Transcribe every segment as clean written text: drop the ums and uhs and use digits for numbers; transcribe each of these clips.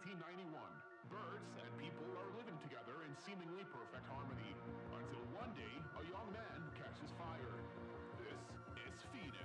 1991. Birds and people are living together in seemingly perfect harmony, until one day a young man catches fire. This is Phoenix.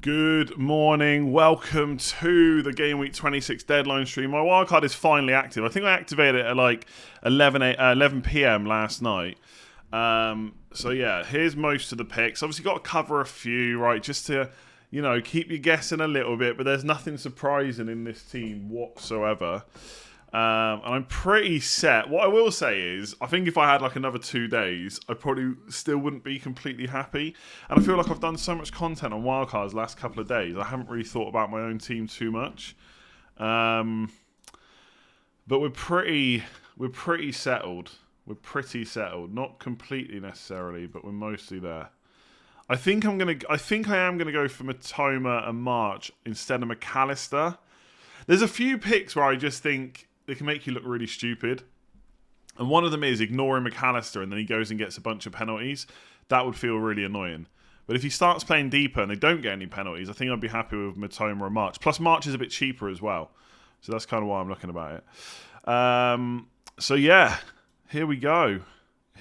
Good morning, welcome to the Game Week 26 deadline stream. My wildcard is finally active. I think I activated it at like 11 p.m. last night. So yeah, here's most of the picks. Obviously got to cover a few, right, just to, you know, keep you guessing a little bit, but there's nothing surprising in this team whatsoever. And I'm pretty set. What I will say is, I think if I had like another 2 days, I probably still wouldn't be completely happy. And I feel like I've done so much content on wildcards the last couple of days, I haven't really thought about my own team too much. But we're pretty settled. We're pretty settled. Not completely necessarily, but we're mostly there. I think I am gonna go for Matoma and March instead of McAllister. There's a few picks where I just think they can make you look really stupid. And one of them is ignoring McAllister and then he goes and gets a bunch of penalties. That would feel really annoying. But if he starts playing deeper and they don't get any penalties, I think I'd be happy with Matoma or March. Plus, March is a bit cheaper as well. So that's kind of why I'm looking about it. So yeah, here we go.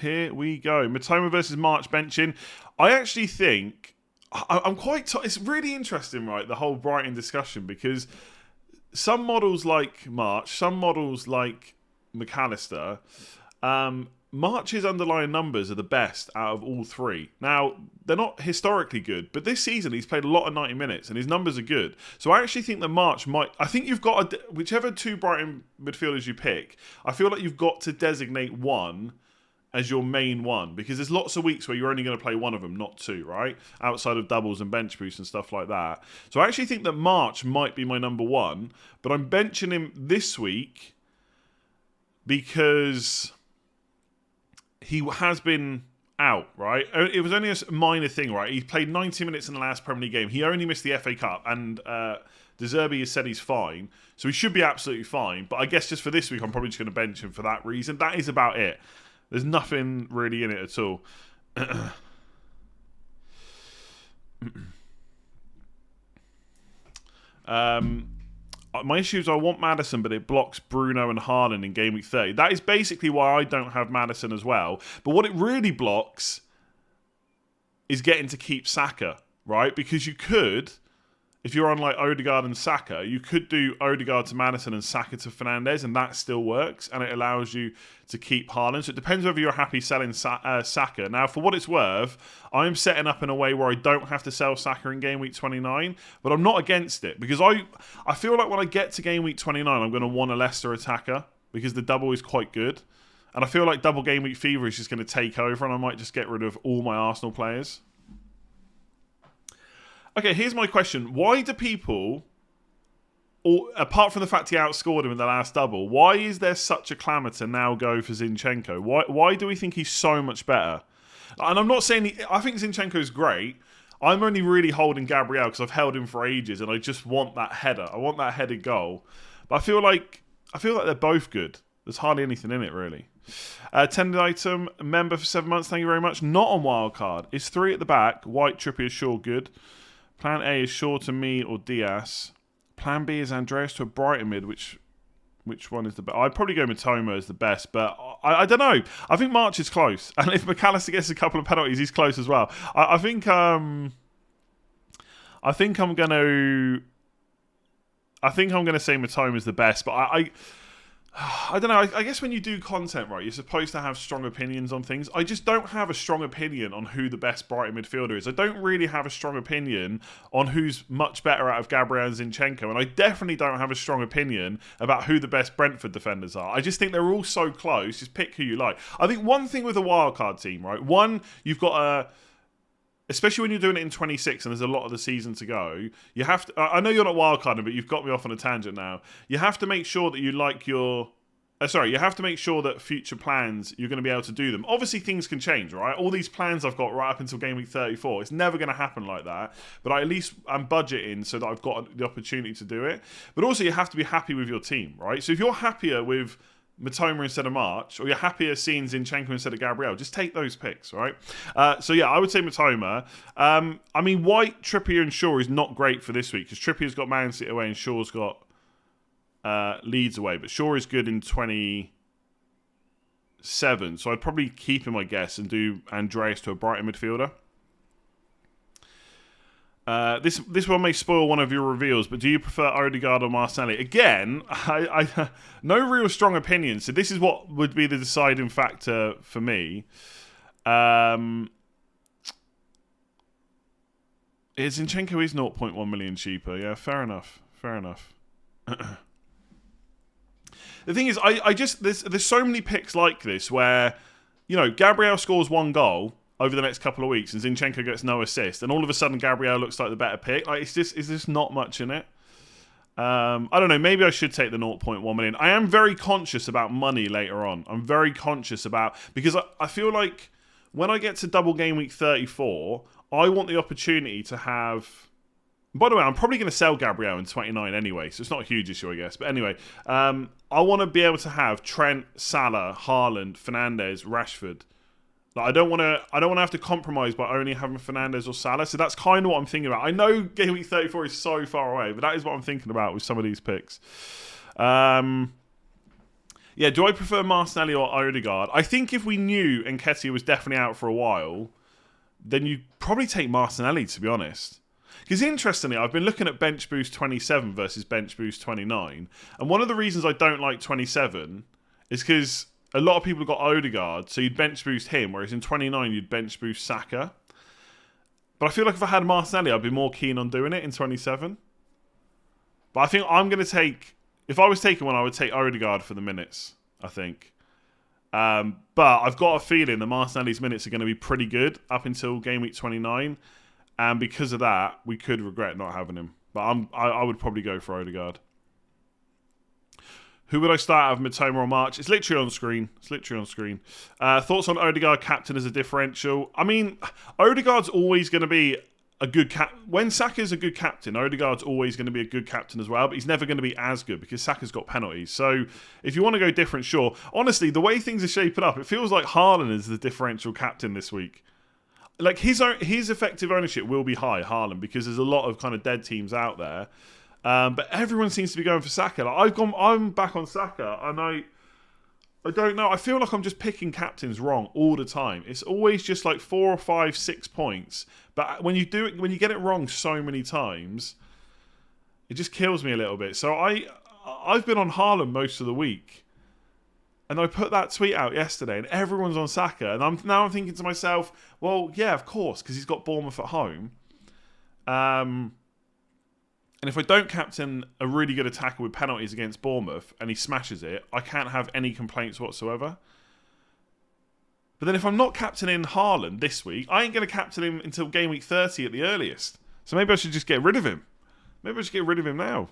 Matoma versus March benching. I actually think I'm quite... It's really interesting, right, the whole Brighton discussion, because some models like March, some models like McAllister, March's underlying numbers are the best out of all three. Now, they're not historically good, but this season he's played a lot of 90 minutes and his numbers are good. So I actually think that March might... I think you've got... whichever two Brighton midfielders you pick, I feel like you've got to designate one as your main one, because there's lots of weeks where you're only going to play one of them, not two, right? Outside of doubles and bench boosts and stuff like that. So I actually think that March might be my number one, but I'm benching him this week because he has been out, right? It was only a minor thing, right? He played 90 minutes in the last Premier League game. He only missed the FA Cup, and De Zerbi has said he's fine. So he should be absolutely fine. But I guess just for this week, I'm probably just going to bench him for that reason. That is about it. There's nothing really in it at all. My issue is I want Maddison, but it blocks Bruno and Haaland in Game Week 30. That is basically why I don't have Maddison as well. But what it really blocks is getting to keep Saka, right? Because you could, if you're on like Odegaard and Saka, you could do Odegaard to Maddison and Saka to Fernandes, and that still works, and it allows you to keep Haaland. So it depends whether you're happy selling Saka. Now, for what it's worth, I'm setting up in a way where I don't have to sell Saka in Game Week 29, but I'm not against it, because I feel like when I get to Game Week 29, I'm going to want a Leicester attacker, because the double is quite good. And I feel like double Game Week fever is just going to take over, and I might just get rid of all my Arsenal players. Okay, here's my question. Why do people, or apart from the fact he outscored him in the last double, why is there such a clamour to now go for Zinchenko? Why do we think he's so much better? And I'm not saying... I think Zinchenko's great. I'm only really holding Gabriel because I've held him for ages and I just want that header. I want that headed goal. But I feel like they're both good. There's hardly anything in it, really. Tended item, member for 7 months. Thank you very much. Not on wildcard. It's 3 at the back. White, Trippier, Shaw, good. Plan A is Shaw to me or Diaz. Plan B is Andreas to a Brighton mid. Which one is the best? I'd probably go Matoma as the best, but I don't know. I think March is close, and if McAllister gets a couple of penalties, he's close as well. I think I'm gonna say Matoma is the best, but I don't know. I guess when you do content, right, you're supposed to have strong opinions on things. I just don't have a strong opinion on who the best Brighton midfielder is. I don't really have a strong opinion on who's much better out of Gabriel and Zinchenko. And I definitely don't have a strong opinion about who the best Brentford defenders are. I just think they're all so close. Just pick who you like. I think one thing with a wildcard team, right? One, you've got a... Especially when you're doing it in 26 and there's a lot of the season to go, you have to... I know you're not wildcarding, but you've got me off on a tangent now. You have to make sure that you like your... you have to make sure that future plans, you're going to be able to do them. Obviously, things can change, right? All these plans I've got right up until game week 34, it's never going to happen like that. But at least I'm budgeting so that I've got the opportunity to do it. But also, you have to be happy with your team, right? So if you're happier with Matoma instead of March, or you're happier seeing Zinchenko instead of Gabriel, just take those picks, right? So yeah, I would say Matoma. I mean, White, Trippier and Shaw is not great for this week because Trippier's got Man City away and Shaw's got Leeds away, but Shaw is good in 27, so I'd probably keep him, I guess, and do Andreas to a Brighton midfielder. This one may spoil one of your reveals, but do you prefer Odegaard or Martinelli? Again, I no real strong opinion, so this is what would be the deciding factor for me. Zinchenko is 0.1 million cheaper. Yeah, fair enough. The thing is, I just there's so many picks like this where, you know, Gabriel scores 1 goal over the next couple of weeks and Zinchenko gets no assist, and all of a sudden Gabriel looks like the better pick. Like, is this not much in it? I don't know. Maybe I should take the 0.1 million. I am very conscious about money later on. I'm very conscious about, because I feel like when I get to double game week 34, I want the opportunity to have... By the way, I'm probably going to sell Gabriel in 29 anyway, so it's not a huge issue, I guess. But anyway, I want to be able to have Trent, Salah, Haaland, Fernandes, Rashford. Like, I don't want to have to compromise by only having Fernandes or Salah. So that's kind of what I'm thinking about. I know game week 34 is so far away, but that is what I'm thinking about with some of these picks. Yeah, do I prefer Martinelli or Odegaard? I think if we knew Nketiah was definitely out for a while, then you'd probably take Martinelli, to be honest. Because interestingly, I've been looking at Bench Boost 27 versus Bench Boost 29. And one of the reasons I don't like 27 is because a lot of people have got Odegaard, so you'd Bench Boost him, whereas in 29 you'd Bench Boost Saka. But I feel like if I had Martinelli, I'd be more keen on doing it in 27. But I think I'm going to take... If I was taking one, I would take Odegaard for the minutes, I think. But I've got a feeling that Martinelli's minutes are going to be pretty good up until game week 29. And because of that, we could regret not having him. But I would probably go for Odegaard. Who would I start out of Matoma or March? It's literally on screen. Thoughts on Odegaard captain as a differential? I mean, Odegaard's always going to be a good when Saka's a good captain, Odegaard's always going to be a good captain as well, but he's never going to be as good because Saka's got penalties. So if you want to go different, sure. Honestly, the way things are shaping up, it feels like Haaland is the differential captain this week. Like, his effective ownership will be high, Haaland, because there's a lot of kind of dead teams out there. But everyone seems to be going for Saka. Like, I'm back on Saka, and I don't know. I feel like I'm just picking captains wrong all the time. It's always just like 4 or 5, 6 points. But when you do it, when you get it wrong so many times, it just kills me a little bit. So I've been on Haaland most of the week. And I put that tweet out yesterday, and everyone's on Saka. And I'm thinking to myself, well, yeah, of course, because he's got Bournemouth at home. And if I don't captain a really good attacker with penalties against Bournemouth, and he smashes it, I can't have any complaints whatsoever. But then if I'm not captaining Haaland this week, I ain't going to captain him until game week 30 at the earliest. So maybe I should just get rid of him. Maybe I should get rid of him now.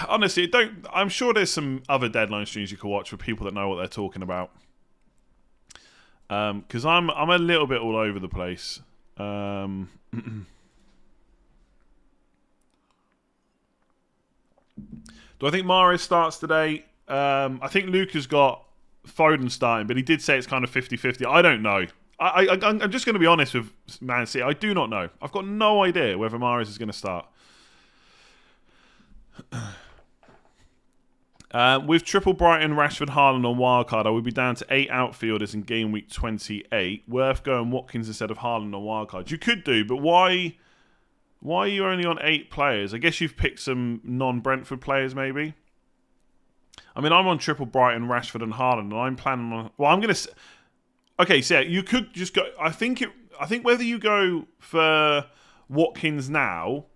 Honestly, I'm sure there's some other deadline streams you can watch for people that know what they're talking about. Because I'm a little bit all over the place. Do I think Mahrez starts today? I think Luca's got Foden starting, but he did say it's kind of 50-50. I don't know. I'm just going to be honest with Man City. I do not know. I've got no idea whether Mahrez is going to start. With triple Brighton, Rashford, Haaland on wildcard, I would be down to 8 outfielders in game week 28. Worth going Watkins instead of Haaland on wildcard. You could do, but why Why are you only on 8 players? I guess you've picked some non-Brentford players, maybe. I mean, I'm on triple Brighton, Rashford, and Haaland, and I'm planning on. Well, I'm going to. Okay, so yeah, you could just go. I think whether you go for Watkins now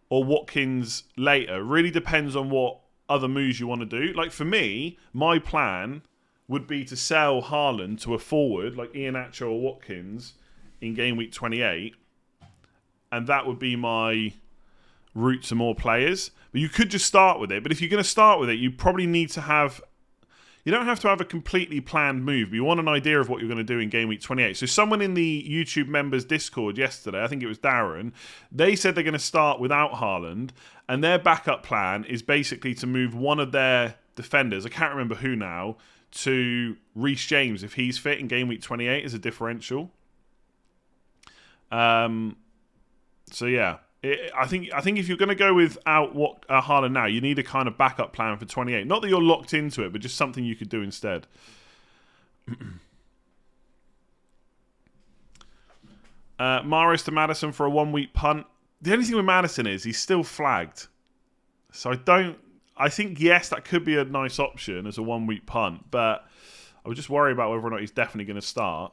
or Watkins later really depends on what other moves you want to do. Like for me, my plan would be to sell Haaland to a forward like Iheanacho or Watkins in game week 28, and that would be my route to more players. But you could just start with it. But if you're going to start with it, you probably need to have. You don't have to have a completely planned move, but you want an idea of what you're going to do in game week 28. So someone in the YouTube members Discord yesterday, I think it was Davern, they said they're going to start without Haaland, and their backup plan is basically to move one of their defenders, I can't remember who now, to Reece James if he's fit in game week 28 as a differential. So yeah. I think if you're going to go without Haaland now, you need a kind of backup plan for 28. Not that you're locked into it, but just something you could do instead. Mahrez to Maddison for a 1-week punt. The only thing with Maddison is he's still flagged. So I think, yes, that could be a nice option as a 1-week punt, but I would just worry about whether or not he's definitely going to start.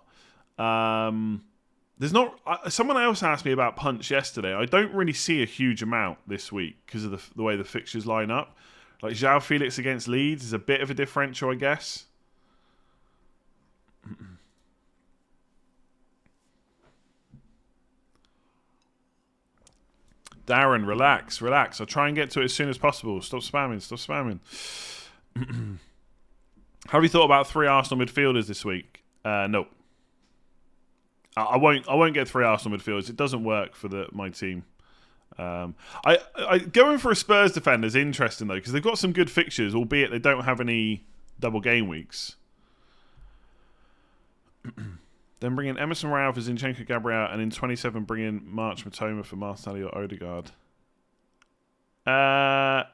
There's not. Someone else asked me about punts yesterday. I don't really see a huge amount this week because of the way the fixtures line up. Like João Felix against Leeds is a bit of a differential, I guess. Darren, relax. I'll try and get to it as soon as possible. Stop spamming. Have you thought about 3 Arsenal midfielders this week? No. I won't get 3 Arsenal midfielders. It doesn't work for my team. I going for a Spurs defender is interesting though because they've got some good fixtures, albeit they don't have any double game weeks. Then bring in Emerson Royale for Zinchenko, Gabriel, and in 27 bring in March Matoma for Martinelli or Odegaard.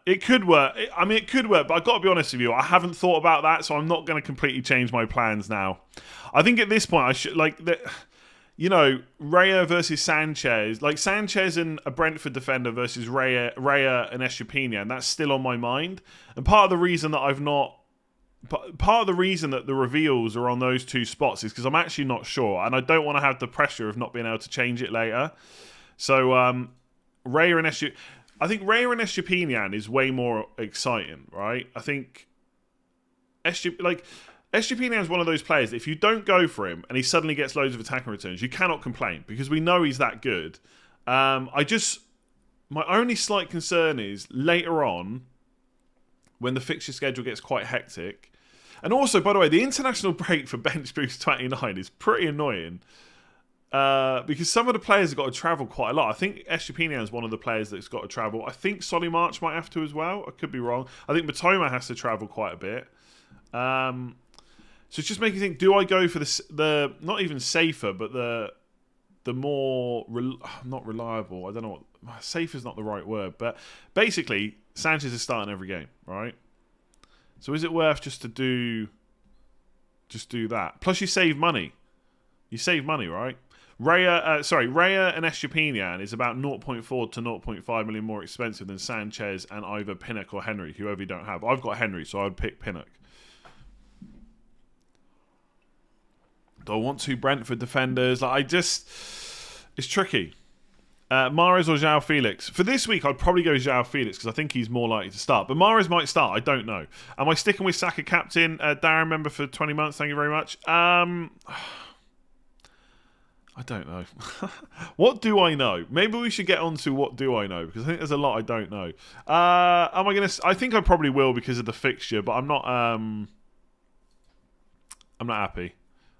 It could work. It could work, but I've got to be honest with you. I haven't thought about that, so I'm not going to completely change my plans now. I think at this point I should Raya versus Sanchez, like Sanchez and a Brentford defender versus Raya and Estepinian, that's still on my mind. And part of the reason that the reveals are on those 2 spots is because I'm actually not sure, and I don't want to have the pressure of not being able to change it later. So Raya and Estepinian is way more exciting, right? I think Estepinian is one of those players that if you don't go for him and he suddenly gets loads of attacking returns, you cannot complain because we know he's that good. My only slight concern is later on when the fixture schedule gets quite hectic. And also, by the way, the international break for Bench Boost 29 is pretty annoying because some of the players have got to travel quite a lot. I think Estepinian is one of the players that's got to travel. I think Solly March might have to as well. I could be wrong. I think Matoma has to travel quite a bit. So it's just making me think, do I go for the not even safer, but the more, not reliable, I don't know what, safe is not the right word, but basically, Sanchez is starting every game, right? So is it worth just to do that? Plus you save money. Right? Raya and Estepinian is about 0.4 to 0.5 million more expensive than Sanchez and either Pinnock or Henry, whoever you don't have. I've got Henry, so I would pick Pinnock. Do I want 2 Brentford defenders? It's tricky. Mahrez or João Felix? For this week, I'd probably go João Felix because I think he's more likely to start. But Mahrez might start. I don't know. Am I sticking with Saka captain? Darren, member for 20 months. Thank you very much. I don't know. What do I know? Maybe we should get on to what do I know because I think there's a lot I don't know. I think I probably will because of the fixture, but I'm not happy.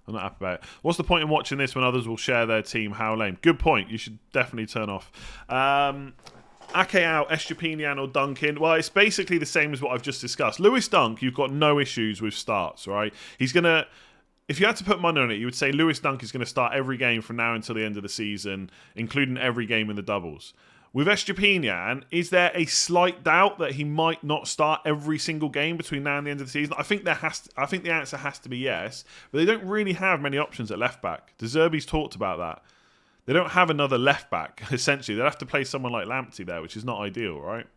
I'm not happy about it. What's the point in watching this when others will share their team? How lame. Good point. You should definitely turn off. Ake out, Estepinian or Duncan. Well, it's basically the same as what I've just discussed. Lewis Dunk, you've got no issues with starts, right? He's going to... If you had to put money on it, you would say Lewis Dunk is going to start every game from now until the end of the season, including every game in the doubles. With Estepinian, is there a slight doubt that he might not start every single game between now and the end of the season? I think the answer has to be yes, but they don't really have many options at left back. De Zerbi's talked about that. They don't have another left back, essentially. They'll have to play someone like Lamptey there, which is not ideal, right?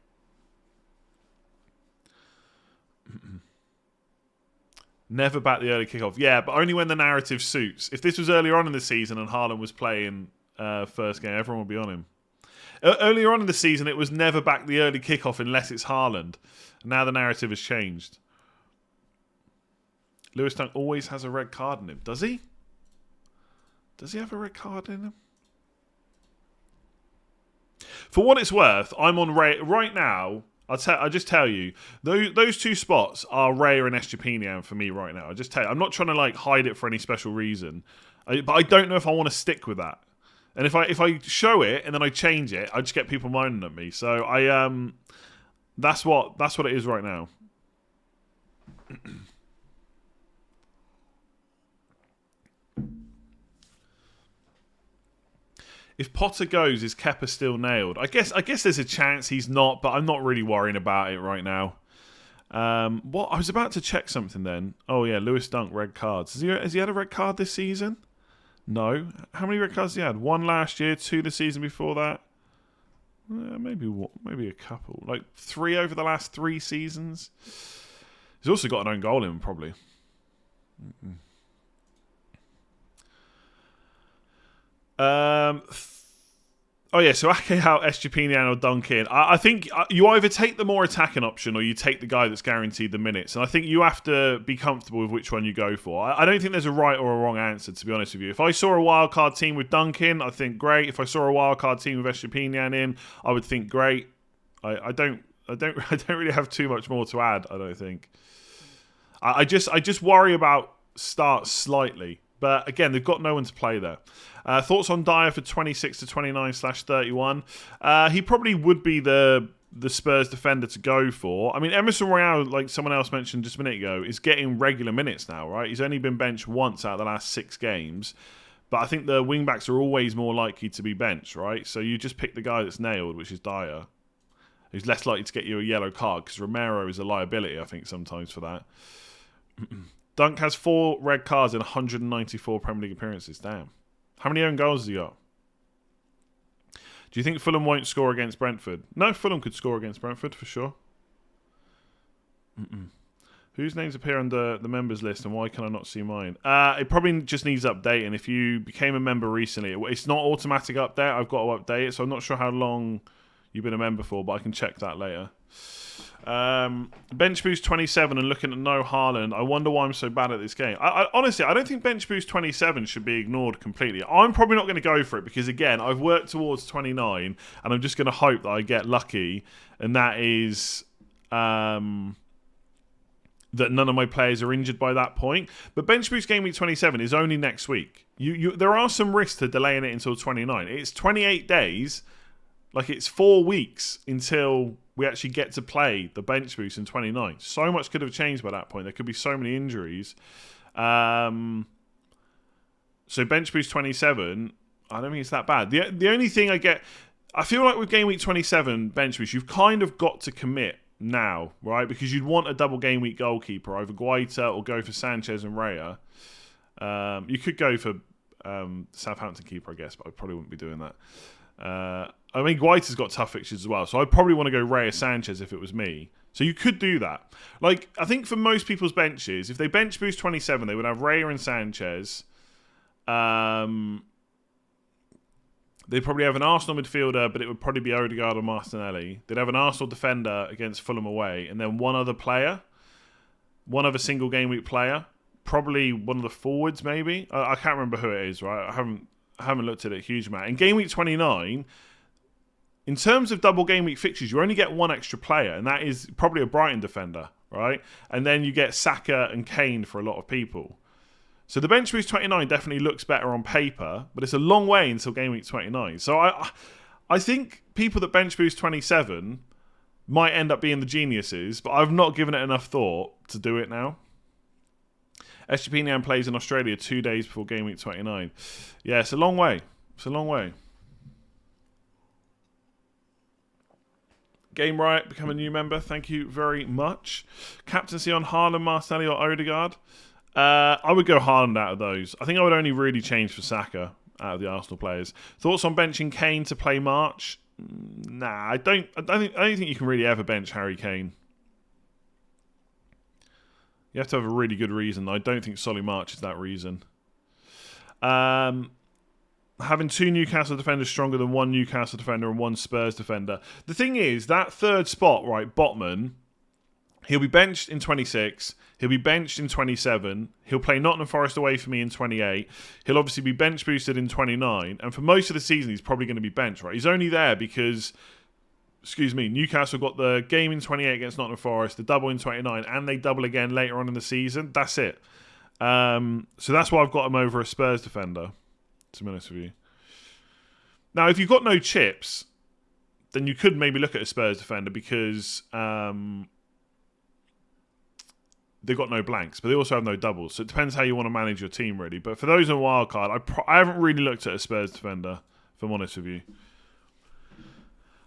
Never back the early kickoff. Yeah, but only when the narrative suits. If this was earlier on in the season and Haaland was playing first game, everyone would be on him. Earlier on in the season, it was never back the early kickoff unless it's Haaland. Now the narrative has changed. Lewis Dunk always has a red card in him. Does he? Does he have a red card in him? For what it's worth, I'm on Ray right now. I'll just tell you, those two spots are Raya and Estepinian for me right now. I just tell you, I'm not trying to like hide it for any special reason, but I don't know if I want to stick with that. And if I show it and then I change it, I just get people moaning at me. So that's what it is right now. If Potter goes, is Kepa still nailed? I guess there's a chance he's not, but I'm not really worrying about it right now. What I was about to check something then. Oh yeah, Lewis Dunk red cards. Has he had a red card this season? No. How many red cards has he had? 1 last year, 2 the season before that. Maybe a couple, like 3 over the last 3 seasons. He's also got an own goal in him, probably. Oh yeah, so Ake out, Estepinian or Dunk in. I think you either take the more attacking option or you take the guy that's guaranteed the minutes. And I think you have to be comfortable with which one you go for. I don't think there's a right or a wrong answer, to be honest with you. If I saw a wildcard team with Dunk in, I think great. If I saw a wildcard team with Estepinian in, I would think great. I don't really have too much more to add, I don't think. I just worry about starts slightly. But again, they've got no one to play there. Thoughts on Dyer for 26 to 29/31? He probably would be the Spurs defender to go for. I mean, Emerson Royale, like someone else mentioned just a minute ago, is getting regular minutes now, right? He's only been benched once out of the last 6 games. But I think the wing-backs are always more likely to be benched, right? So you just pick the guy that's nailed, which is Dyer, who's less likely to get you a yellow card, because Romero is a liability, I think, sometimes for that. Dunk has 4 red cards in 194 Premier League appearances. Damn. How many own goals has he got? Do you think Fulham won't score against Brentford? No, Fulham could score against Brentford for sure. Whose names appear on the members list and why can I not see mine? It probably just needs updating. If you became a member recently, it's not automatic update. I've got to update it, so I'm not sure how long you've been a member for, but I can check that later. Bench boost 27 and looking at no Haaland. I wonder why I'm so bad at this game. Honestly, I don't think bench boost 27 should be ignored completely. I'm probably not going to go for it because, again, I've worked towards 29 and I'm just going to hope that I get lucky, and that is that none of my players are injured by that point. But bench boost game week 27 is only next week. There are some risks to delaying it until 29. It's 28 days. Like, it's 4 weeks until we actually get to play the bench boost in 29. So much could have changed by that point. There could be so many injuries. So bench boost 27, I don't think it's that bad. The only thing I feel like with game week 27 bench boost, you've kind of got to commit now, right? Because you'd want a double game week goalkeeper, either Guaita or go for Sanchez and Raya. You could go for Southampton keeper, I guess, but I probably wouldn't be doing that. I mean, Guaita's got tough fixtures as well, so I'd probably want to go Raya Sanchez if it was me. So you could do that. Like, I think for most people's benches, if they bench boost 27, they would have Raya and Sanchez. They'd probably have an Arsenal midfielder, but it would probably be Odegaard or Martinelli. They'd have an Arsenal defender against Fulham away, and then one other single game week player, probably one of the forwards maybe. I can't remember who it is, right? I haven't looked at it a huge amount. In game week 29, in terms of double game week fixtures, you only get one extra player, and that is probably a Brighton defender, right? And then you get Saka and Kane for a lot of people. So the bench boost 29 definitely looks better on paper, but it's a long way until game week 29. So I think people that bench boost 27 might end up being the geniuses, but I've not given it enough thought to do it now. Estepinian plays in Australia 2 days before game week 29. Yeah, it's a long way. It's a long way. Game Riot, become a new member. Thank you very much. Captaincy on Haaland, Martinelli or Odegaard? I would go Haaland out of those. I think I would only really change for Saka. out of the Arsenal players. Thoughts on benching Kane to play March? Nah, I don't think you can really ever bench Harry Kane. You have to have a really good reason. I don't think Solly March is that reason. Having 2 Newcastle defenders stronger than 1 Newcastle defender and 1 Spurs defender. The thing is, that third spot, right, Botman, he'll be benched in 26. He'll be benched in 27. He'll play Nottingham Forest away for me in 28. He'll obviously be bench boosted in 29. And for most of the season, he's probably going to be benched, right? He's only there because, Newcastle got the game in 28 against Nottingham Forest, the double in 29, and they double again later on in the season. That's it. So that's why I've got him over a Spurs defender, to be honest with you. Now, if you've got no chips, then you could maybe look at a Spurs defender because they've got no blanks, but they also have no doubles. So it depends how you want to manage your team, really. But for those on wildcard, I haven't really looked at a Spurs defender, if I'm honest with you.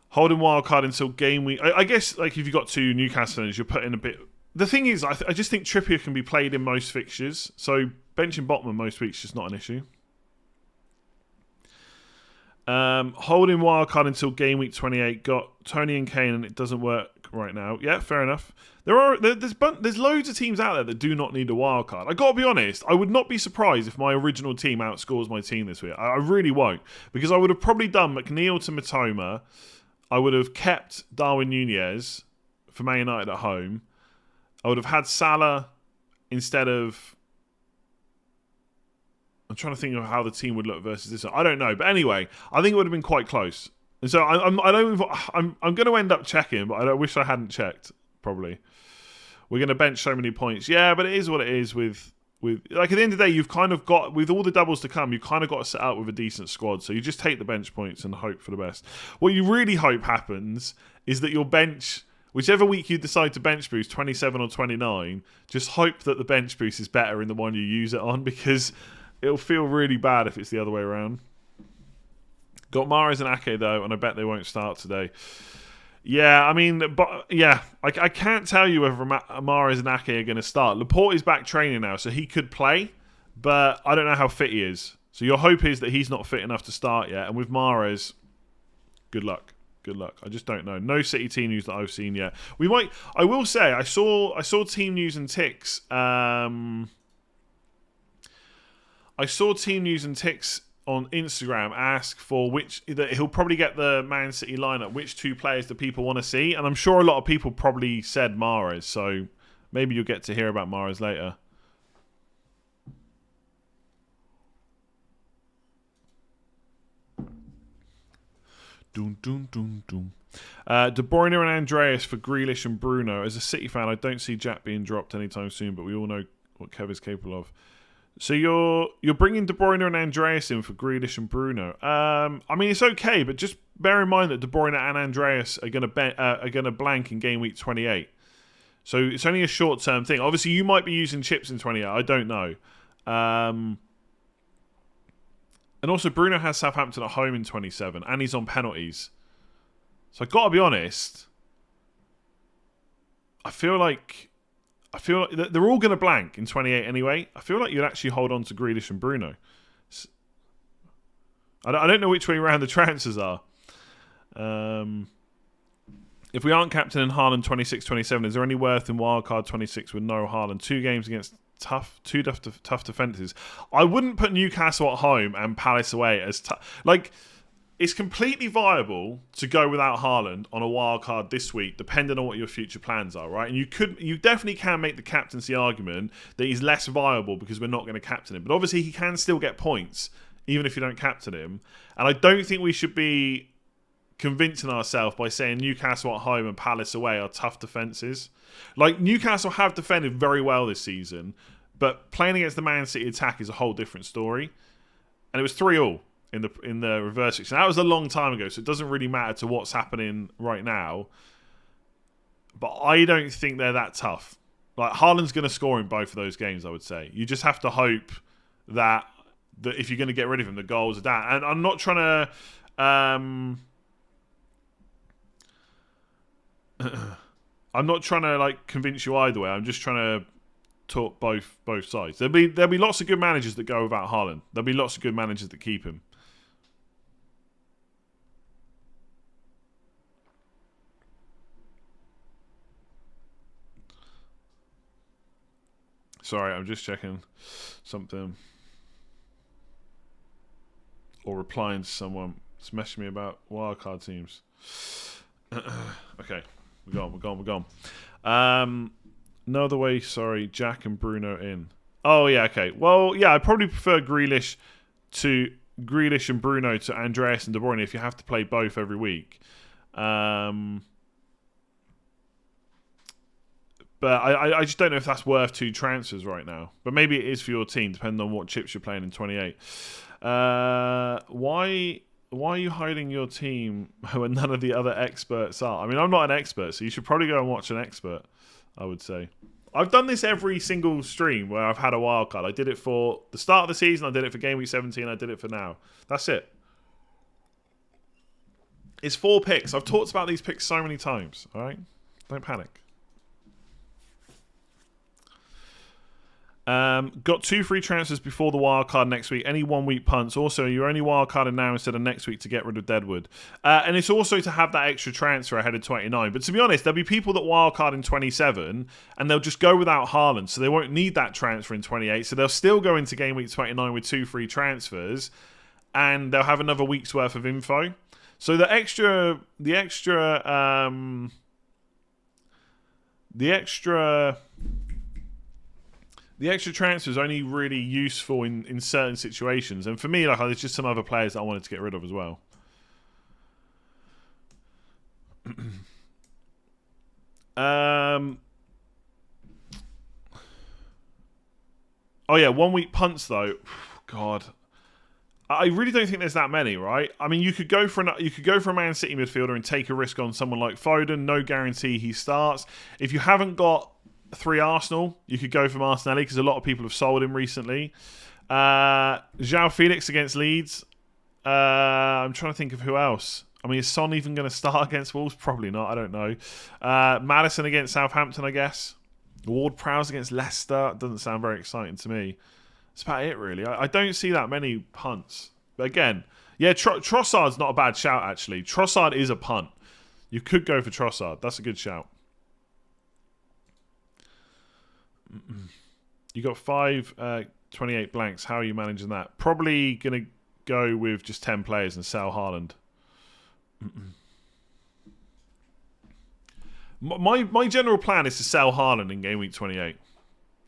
Holding wildcard until game week. I guess like if you've got 2 Newcastle defenders, you're putting a bit... The thing is, I just think Trippier can be played in most fixtures. So benching Botman most weeks is just not an issue. Holding wildcard until game week 28. Got Tony and Kane, and it doesn't work right now. Yeah, fair enough. There's loads of teams out there that do not need a wildcard. I gotta be honest. I would not be surprised if my original team outscores my team this week. I really won't, because I would have probably done McNeil to Matoma. I would have kept Darwin Nunez for Man United at home. I would have had Salah instead of... I'm trying to think of how the team would look versus this. I don't know. But anyway, I think it would have been quite close. And so I'm going to end up checking, but I wish I hadn't checked, probably. We're going to bench so many points. Yeah, but it is what it is with like at the end of the day, you've kind of got, with all the doubles to come, you've kind of got to set out with a decent squad. So you just take the bench points and hope for the best. What you really hope happens is that your bench... Whichever week you decide to bench boost, 27 or 29, just hope that the bench boost is better in the one you use it on, because it'll feel really bad if it's the other way around. Got Mahrez and Ake, though, and I bet they won't start today. Yeah, I mean, but yeah, I can't tell you whether Mahrez and Ake are going to start. Laporte is back training now, so he could play, but I don't know how fit he is. So your hope is that he's not fit enough to start yet, and with Mahrez, good luck. Good luck. I just don't know. No City team news that I've seen yet. We might. I will say I saw team news and ticks. I saw team news and ticks on Instagram ask for that he'll probably get the Man City lineup. Which 2 players do people want to see? And I'm sure a lot of people probably said Mahrez. So maybe you'll get to hear about Mahrez later. Doom, doom, doom, doom. De Bruyne and Andreas for Grealish and Bruno. As a City fan, I don't see Jack being dropped anytime soon, but we all know what Kev is capable of. So you're bringing De Bruyne and Andreas in for Grealish and Bruno. I mean, it's okay, but just bear in mind that De Bruyne and Andreas are gonna blank in game week 28. So it's only a short-term thing. Obviously, you might be using chips in 28. I don't know. And also, Bruno has Southampton at home in 27, and he's on penalties. So I've got to be honest. I feel like they're all going to blank in 28 anyway. I feel like you'd actually hold on to Grealish and Bruno. I don't know which way around the transfers are. If we aren't captaining Haaland 26-27, is there any worth in wildcard 26 with no Haaland? 2 games against tough defences. I wouldn't put Newcastle at home and Palace away as tough. Like, it's completely viable to go without Haaland on a wild card this week, depending on what your future plans are, right? And you definitely can make the captaincy argument that he's less viable because we're not going to captain him. But obviously, he can still get points even if you don't captain him. And I don't think we should be convincing ourselves by saying Newcastle at home and Palace away are tough defences. Like, Newcastle have defended very well this season, but playing against the Man City attack is a whole different story. And it was 3-3 in the reverse fixture. That was a long time ago, so it doesn't really matter to what's happening right now. But I don't think they're that tough. Like, Haaland's going to score in both of those games, I would say. You just have to hope that if you're going to get rid of him, the goals are down. And I'm not trying to... I'm not trying to like convince you either way. I'm just trying to talk both sides. There'll be lots of good managers that go without Haaland. There'll be lots of good managers that keep him. Sorry, I'm just checking something. Or replying to someone. It's messaging me about wildcard teams. Okay, we're gone. No other way, sorry. Jack and Bruno in. Oh, yeah, okay. Well, yeah, I probably prefer Grealish and Bruno to Andreas and De Bruyne if you have to play both every week. But I just don't know if that's worth 2 transfers right now. But maybe it is for your team, depending on what chips you're playing in 28. Why are you hiding your team when none of the other experts are? I mean, I'm not an expert, so you should probably go and watch an expert, I would say. I've done this every single stream where I've had a wild card. I did it for the start of the season, I did it for Game Week 17, I did it for now. That's it. It's 4 picks. I've talked about these picks so many times, all right? Don't panic. Got 2 free transfers before the wildcard next week. Any 1 week punts. Also, you're only wildcarding now instead of next week to get rid of Deadwood. And it's also to have that extra transfer ahead of 29. But to be honest, there'll be people that wildcard in 27 and they'll just go without Haaland, so they won't need that transfer in 28. So they'll still go into game week 29 with 2 free transfers, and they'll have another week's worth of info. So the extra transfer is only really useful in certain situations. And for me, like, there's just some other players that I wanted to get rid of as well. Oh yeah, 1 week punts though. God, I really don't think there's that many, right? I mean, you could go for a Man City midfielder and take a risk on someone like Foden. No guarantee he starts. If you haven't got 3 Arsenal, you could go for Martinelli because a lot of people have sold him recently. João Felix against Leeds. I'm trying to think of who else. I mean, is Son even going to start against Wolves? Probably not. I don't know. Maddison against Southampton, I guess. Ward-Prowse against Leicester. Doesn't sound very exciting to me. That's about it, really. I don't see that many punts. But again, yeah, Trossard's not a bad shout, actually. Trossard is a punt. You could go for Trossard. That's a good shout. You got 5 28 blanks. How are you managing that? Probably going to go with just 10 players and sell Haaland. My general plan is to sell Haaland in game week 28.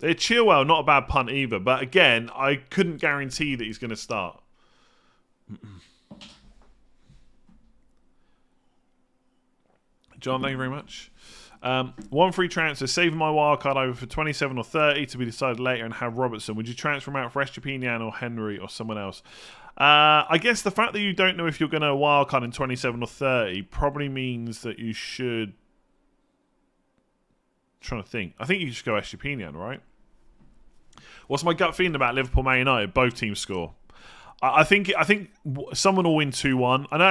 Chilwell, not a bad punt either. But again, I couldn't guarantee that he's going to start. John, thank you very much. 1 free transfer, saving my wildcard over for 27 or 30 to be decided later and have Robertson. Would you transfer him out for Estepinian or Henry or someone else? I guess the fact that you don't know if you're going to wildcard in 27 or 30 probably means that you should... I'm trying to think. I think you should go Estepinian, right? What's my gut feeling about Liverpool Man United? Both teams score. I think someone will win 2-1. I know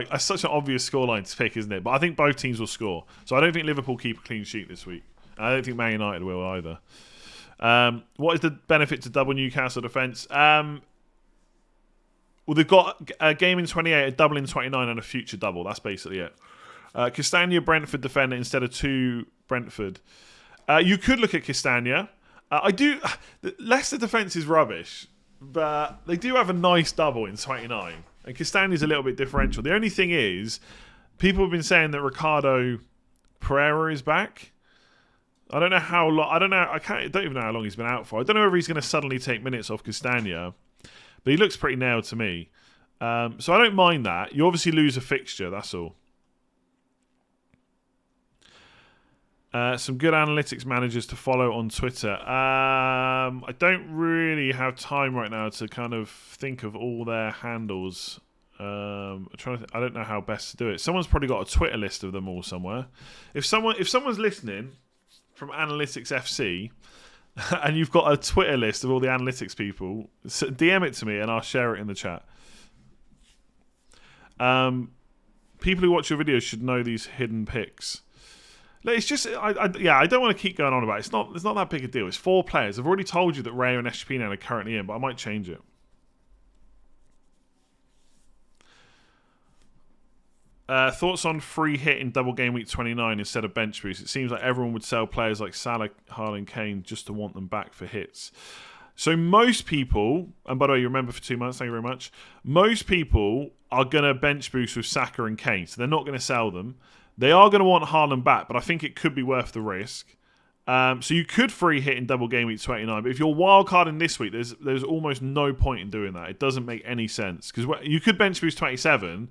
that's such an obvious scoreline to pick, isn't it? But I think both teams will score. So I don't think Liverpool keep a clean sheet this week. I don't think Man United will either. What is the benefit to double Newcastle defence? Well, they've got a game in 28, a double in 29, and a future double. That's basically it. Castagna, Brentford defender instead of 2 Brentford. You could look at Castagna. Leicester defence is rubbish. But they do have a nice double in 29. And Castagna's a little bit differential. The only thing is, people have been saying that Ricardo Pereira is back. I don't know how long. I don't even know how long he's been out for. I don't know whether he's going to suddenly take minutes off Castagna. But he looks pretty nailed to me. So I don't mind that. You obviously lose a fixture, that's all. Some good analytics managers to follow on Twitter. I don't really have time right now to kind of think of all their handles. I don't know how best to do it. Someone's probably got a Twitter list of them all somewhere. If someone's listening from Analytics FC and you've got a Twitter list of all the analytics people, DM it to me and I'll share it in the chat. People who watch your videos should know these hidden picks. It's just, I don't want to keep going on about it. It's not that big a deal. It's 4 players. I've already told you that Rayo and SGP are currently in, but I might change it. Thoughts on free hit in double game week 29 instead of bench boost? It seems like everyone would sell players like Salah, Haaland, Kane just to want them back for hits. So most people, and by the way, you remember for 2 months, thank you very much. Most people are going to bench boost with Saka and Kane, so they're not going to sell them. They are going to want Haaland back, but I think it could be worth the risk. So you could free hit in double game week 29, but if you're wildcarding this week, there's almost no point in doing that. It doesn't make any sense because you could bench boost 27.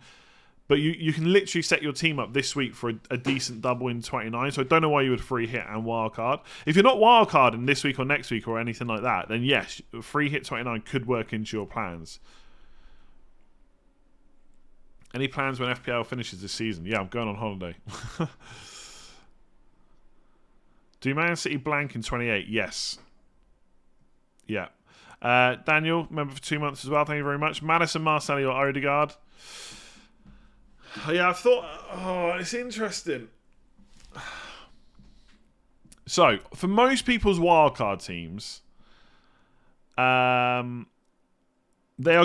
But you can literally set your team up this week for a decent double in 29. So I don't know why you would free hit and wildcard. If you're not wildcarding this week or next week or anything like that, then yes, free hit 29 could work into your plans. Any plans when FPL finishes this season? Yeah, I'm going on holiday. Do Man City blank in 28? Yes. Yeah. Daniel, member for 2 months as well. Thank you very much. Madison, Marcelli or Odegaard? Yeah, I thought, it's interesting. So, for most people's wildcard teams, they are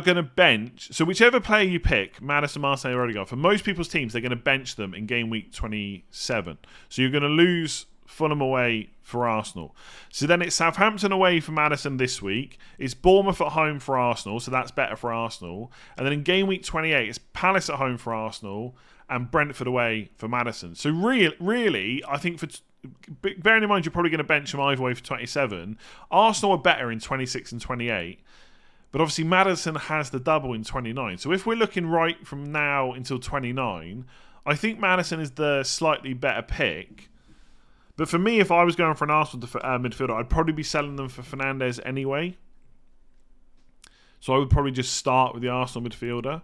going to bench. So, whichever player you pick, Madison, Marseille, or Odegaard, for most people's teams, they're going to bench them in game week 27. So, you're going to lose Fulham away for Arsenal. So then it's Southampton away for Madison this week. It's Bournemouth at home for Arsenal, so that's better for Arsenal. And then in game week 28, it's Palace at home for Arsenal and Brentford away for Madison. So really, I think bearing in mind you're probably going to bench them either way for 27, Arsenal are better in 26 and 28. But obviously Madison has the double in 29. So if we're looking right from now until 29, I think Madison is the slightly better pick. But for me, if I was going for an Arsenal midfielder, I'd probably be selling them for Fernandes anyway. So I would probably just start with the Arsenal midfielder.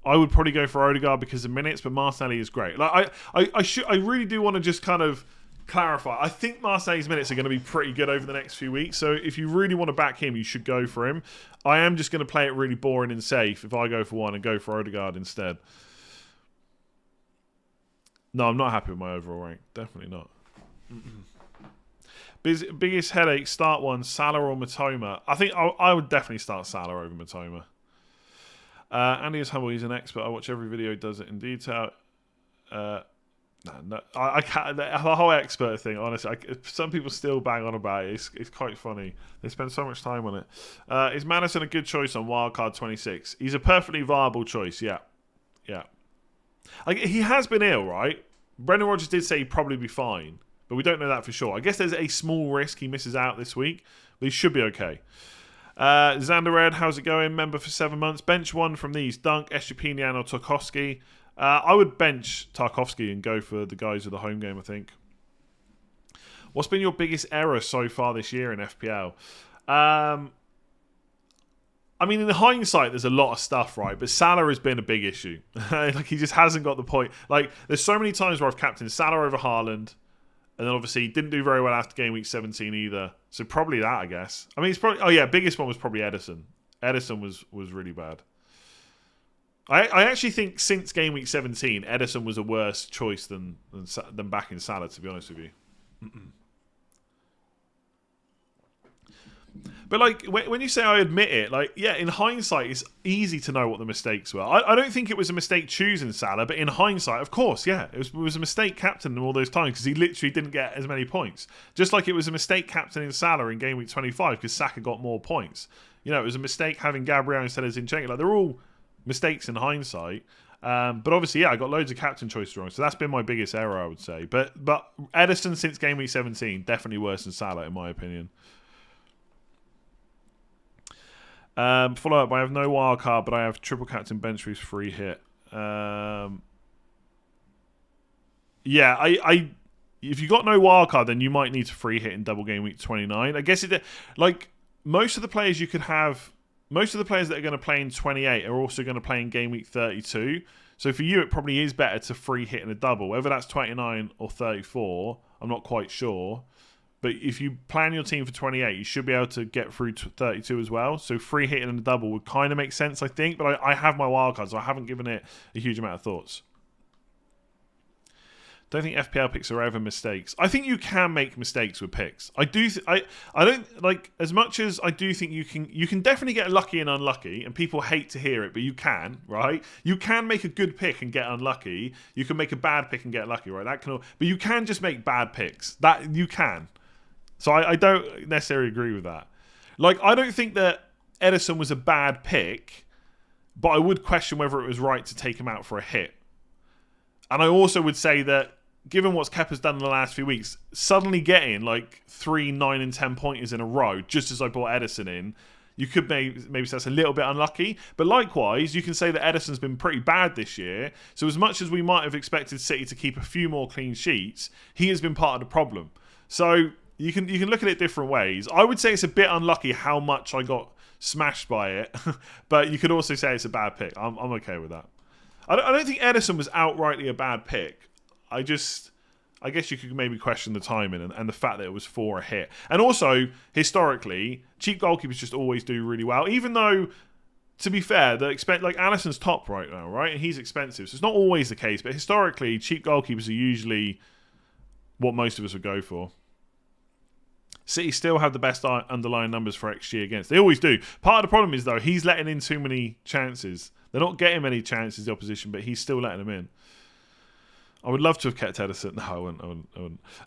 I would probably go for Odegaard because of minutes, but Marcelli is great. Like I really do want to just kind of clarify. I think Marcelli's minutes are going to be pretty good over the next few weeks. So if you really want to back him, you should go for him. I am just going to play it really boring and safe if I go for one and go for Odegaard instead. No, I'm not happy with my overall rank. Definitely not. Biggest headache, start one, Salah or Matoma? I think I would definitely start Salah over Matoma. Andy is humble, he's an expert. I watch every video, does it in detail. No, I can't. The whole expert thing, honestly, some people still bang on about it. It's quite funny. They spend so much time on it. Is Madison a good choice on wildcard 26? He's a perfectly viable choice, yeah. Like, he has been ill, right? Brendan Rodgers did say he'd probably be fine. But we don't know that for sure. I guess there's a small risk he misses out this week, but he should be okay. Xander Red, how's it going? Member for 7 months. Bench one from these. Dunk, Estupiñán or Tarkowski. I would bench Tarkowski and go for the guys with the home game, I think. What's been your biggest error so far this year in FPL? I mean, in hindsight, there's a lot of stuff, right? But Salah has been a big issue. Like, he just hasn't got the point. Like, there's so many times where I've captained Salah over Haaland. And then obviously he didn't do very well after game week 17 either. So probably that, I guess. I mean, it's probably... biggest one was probably Ederson. Ederson was really bad. I actually think since game week 17, Ederson was a worse choice than backing Salah, to be honest with you. But like when you say I admit it, like, yeah, in hindsight, it's easy to know what the mistakes were. I don't think it was a mistake choosing Salah, but in hindsight, of course, yeah, it was a mistake captaining him all those times because he literally didn't get as many points. Just like it was a mistake captaining Salah in game week 25 because Saka got more points. You know, it was a mistake having Gabriel instead of Zinchenko. Like, they're all mistakes in hindsight. But obviously, yeah, I got loads of captain choices wrong, so that's been my biggest error, I would say. But Ederson since game week 17, definitely worse than Salah in my opinion. Follow up, I have no wild card, but I have triple captain bench boost free hit. Yeah, I if you got no wild card, then you might need to free hit in double game week 29. I guess like most of the players you could have, most of the players that are going to play in 28 are also going to play in game week 32. So for you, it probably is better to free hit in a double, whether that's 29 or 34. I'm not quite sure. But if you plan your team for 28, you should be able to get through 32 as well. So free hitting in a double would kind of make sense, I think. But I have my wildcard, so I haven't given it a huge amount of thoughts. Don't think FPL picks are ever mistakes. I think you can make mistakes with picks. I do. I don't like as much as I do think you can. You can definitely get lucky and unlucky, and people hate to hear it, but you can, right? You can make a good pick and get unlucky. You can make a bad pick and get lucky, right? That can, but you can just make bad picks. That you can. So I don't necessarily agree with that. Like I don't think that Ederson was a bad pick, but I would question whether it was right to take him out for a hit. And I also would say that, given what Kepa's done in the last few weeks, suddenly getting like 3, 9, and 10 pointers in a row, just as I brought Ederson in, you could maybe say that's a little bit unlucky. But likewise, you can say that Ederson's been pretty bad this year. So as much as we might have expected City to keep a few more clean sheets, he has been part of the problem. So you can look at it different ways. I would say it's a bit unlucky how much I got smashed by it, but you could also say it's a bad pick. I'm okay with that. I don't think Ederson was outrightly a bad pick. I guess you could maybe question the timing and the fact that it was for a hit. And also, historically, cheap goalkeepers just always do really well. Even though, to be fair, like Alisson's top right now, right? And he's expensive. So it's not always the case. But historically, cheap goalkeepers are usually what most of us would go for. City still have the best underlying numbers for XG against. They always do. Part of the problem is, though, he's letting in too many chances. They're not getting many chances, the opposition, but he's still letting them in. I would love to have kept Ederson. No, I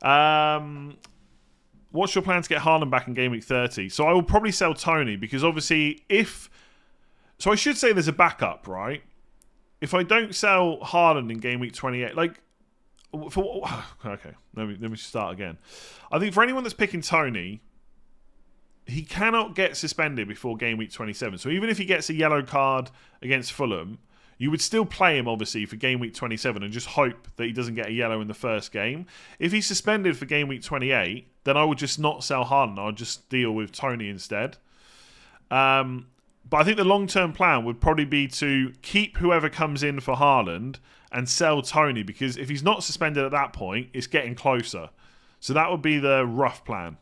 wouldn't. What's your plan to get Haaland back in Game Week 30? So I will probably sell Tony because obviously So I should say there's a backup, right? If I don't sell Haaland in Game Week 28, okay, let me start again. I think for anyone that's picking Tony, he cannot get suspended before Game Week 27. So even if he gets a yellow card against Fulham, you would still play him, obviously, for Game Week 27 and just hope that he doesn't get a yellow in the first game. If he's suspended for Game Week 28, then I would just not sell Haaland. I would just deal with Tony instead. But I think the long-term plan would probably be to keep whoever comes in for Haaland and sell Tony, because if he's not suspended at that point, it's getting closer. So that would be the rough plan.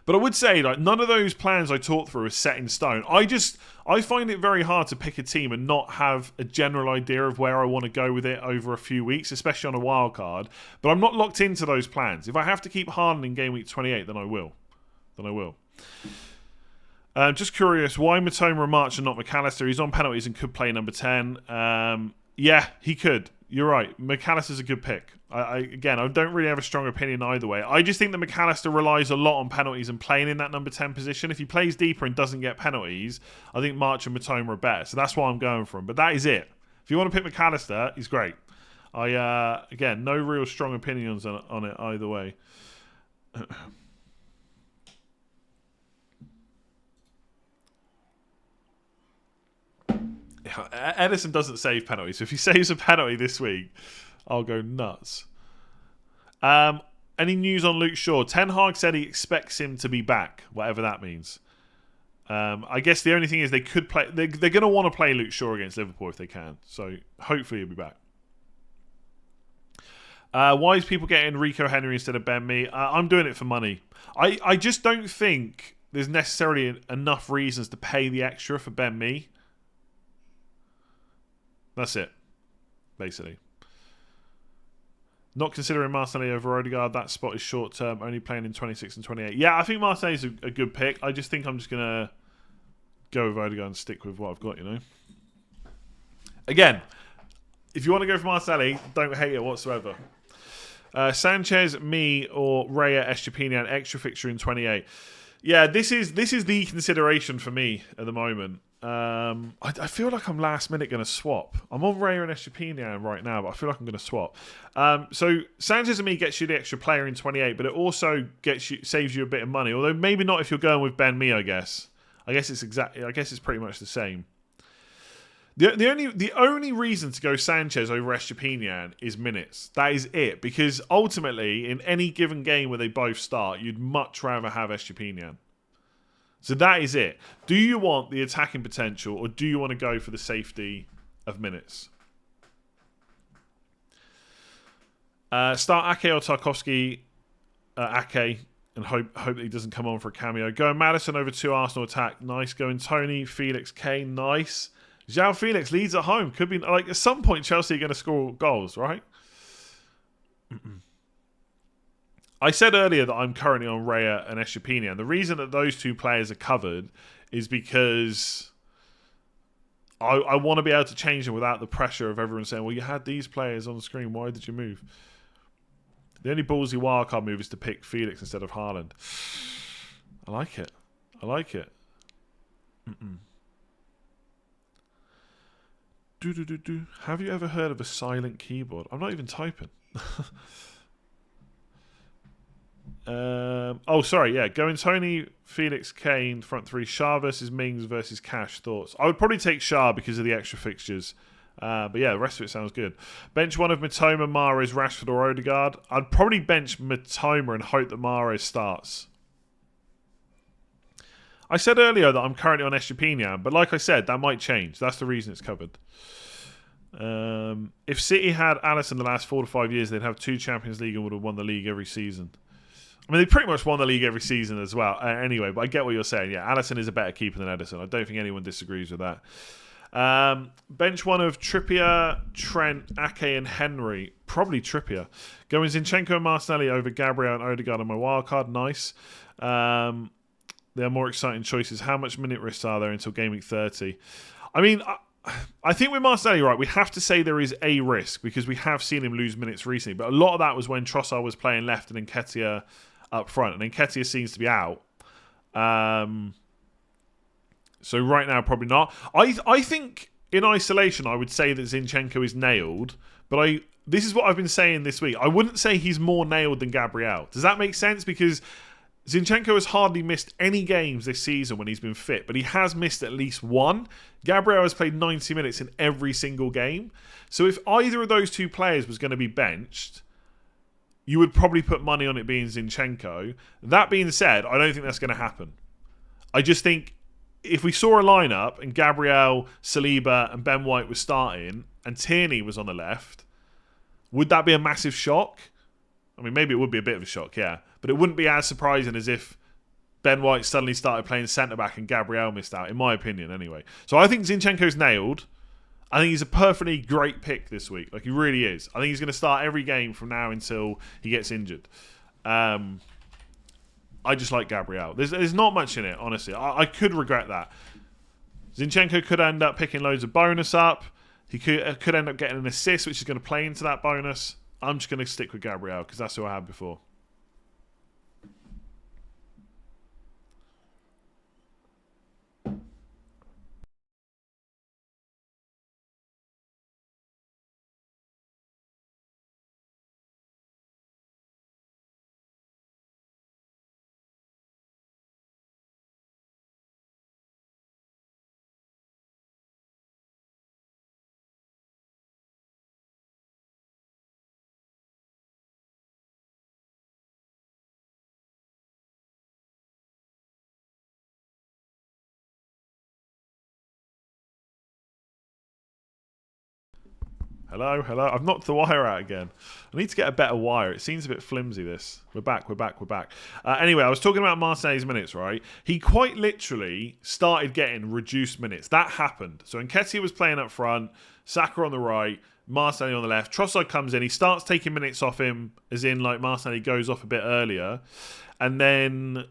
But I would say, none of those plans I talked through are set in stone. I find it very hard to pick a team and not have a general idea of where I want to go with it over a few weeks, especially on a wild card. But I'm not locked into those plans. If I have to keep Haaland in Game Week 28, then I will. Just curious, why Matoma and March and not McAllister? He's on penalties and could play number 10. Yeah, he could. You're right. McAllister's a good pick. I don't really have a strong opinion either way. I just think that McAllister relies a lot on penalties and playing in that number 10 position. If he plays deeper and doesn't get penalties, I think March and Matoma are better. So that's why I'm going for him. But that is it. If you want to pick McAllister, he's great. No real strong opinions on it either way. Ederson doesn't save penalties. So if he saves a penalty this week, I'll go nuts. Any news on Luke Shaw? Ten Hag said he expects him to be back, whatever that means. I guess the only thing is they could play. They're going to want to play Luke Shaw against Liverpool if they can. So hopefully he'll be back. Why is people getting Rico Henry instead of Ben Mee? I'm doing it for money. I just don't think there's necessarily enough reasons to pay the extra for Ben Mee. That's it, basically. Not considering Martinelli over Odegaard. That spot is short term, only playing in 26 and 28. Yeah, I think Martinelli's a good pick. I just think I'm just going to go with Odegaard and stick with what I've got, Again, if you want to go for Martinelli, don't hate it whatsoever. Sanchez, me, or Raya Estepinian, extra fixture in 28. Yeah, this is the consideration for me at the moment. I feel like I'm last minute going to swap. I'm on Raya and Estepinian right now, but I feel like I'm going to swap. So Sanchez and me gets you the extra player in 28, but it also saves you a bit of money. Although maybe not if you're going with Ben Mee, I guess. I guess it's pretty much the same. The only reason to go Sanchez over Estepinian is minutes. That is it. Because ultimately, in any given game where they both start, you'd much rather have Estepinian. So that is it. Do you want the attacking potential, or do you want to go for the safety of minutes? Start Ake or Tarkowski. Ake, and hope that he doesn't come on for a cameo. Going Maddison over 2 Arsenal attack. Nice. Going Tony, Felix, Kane. Nice. João Felix leads at home. Could be at some point Chelsea are going to score goals, right? I said earlier that I'm currently on Raya and Eshapina, and the reason that those two players are covered is because I want to be able to change them without the pressure of everyone saying, well, you had these players on the screen, why did you move? The only ballsy wildcard move is to pick Felix instead of Haaland. I like it. I like it. Have you ever heard of a silent keyboard? I'm not even typing. Sorry, yeah. Going Tony, Felix, Kane, front three. Shah versus Mings versus Cash. Thoughts? I would probably take Shah because of the extra fixtures. But yeah, the rest of it sounds good. Bench one of Matoma, Mahrez, Rashford or Odegaard. I'd probably bench Matoma and hope that Mahrez starts. I said earlier that I'm currently on Eshapina, but like I said, that might change. That's the reason it's covered. If City had Alisson the last 4 to 5 years, they'd have 2 Champions League and would have won the league every season. I mean, they pretty much won the league every season as well. Anyway, but I get what you're saying. Yeah, Alisson is a better keeper than Ederson. I don't think anyone disagrees with that. Bench one of Trippier, Trent, Ake and Henry. Probably Trippier. Going Zinchenko and Martinelli over Gabriel and Odegaard on my wildcard. Nice. There are more exciting choices. How much minute risks are there until Game Week 30? I mean, I think with Martinelli, right, we have to say there is a risk because we have seen him lose minutes recently. But a lot of that was when Trossard was playing left and Nketiah up front. And Nketiah seems to be out. So right now, probably not. I think in isolation, I would say that Zinchenko is nailed. But this is what I've been saying this week. I wouldn't say he's more nailed than Gabriel. Does that make sense? Because Zinchenko has hardly missed any games this season when he's been fit, but he has missed at least one. Gabriel has played 90 minutes in every single game. So if either of those two players was going to be benched, you would probably put money on it being Zinchenko. That being said, I don't think that's going to happen. I just think if we saw a lineup and Gabriel, Saliba and Ben White was starting and Tierney was on the left, would that be a massive shock? I mean, maybe it would be a bit of a shock, yeah. But it wouldn't be as surprising as if Ben White suddenly started playing centre-back and Gabriel missed out, in my opinion, anyway. So I think Zinchenko's nailed. I think he's a perfectly great pick this week. Like, he really is. I think he's going to start every game from now until he gets injured. I just like Gabriel. There's not much in it, honestly. I could regret that. Zinchenko could end up picking loads of bonus up. He could end up getting an assist, which is going to play into that bonus. I'm just going to stick with Gabriel because that's who I had before. Hello. I've knocked the wire out again. I need to get a better wire. It seems a bit flimsy, this. We're back. Anyway, I was talking about Marseille's minutes, right? He quite literally started getting reduced minutes. That happened. So Nketiah was playing up front, Saka on the right, Marseille on the left. Trossard comes in. He starts taking minutes off him, as in, like, Marseille goes off a bit earlier. And then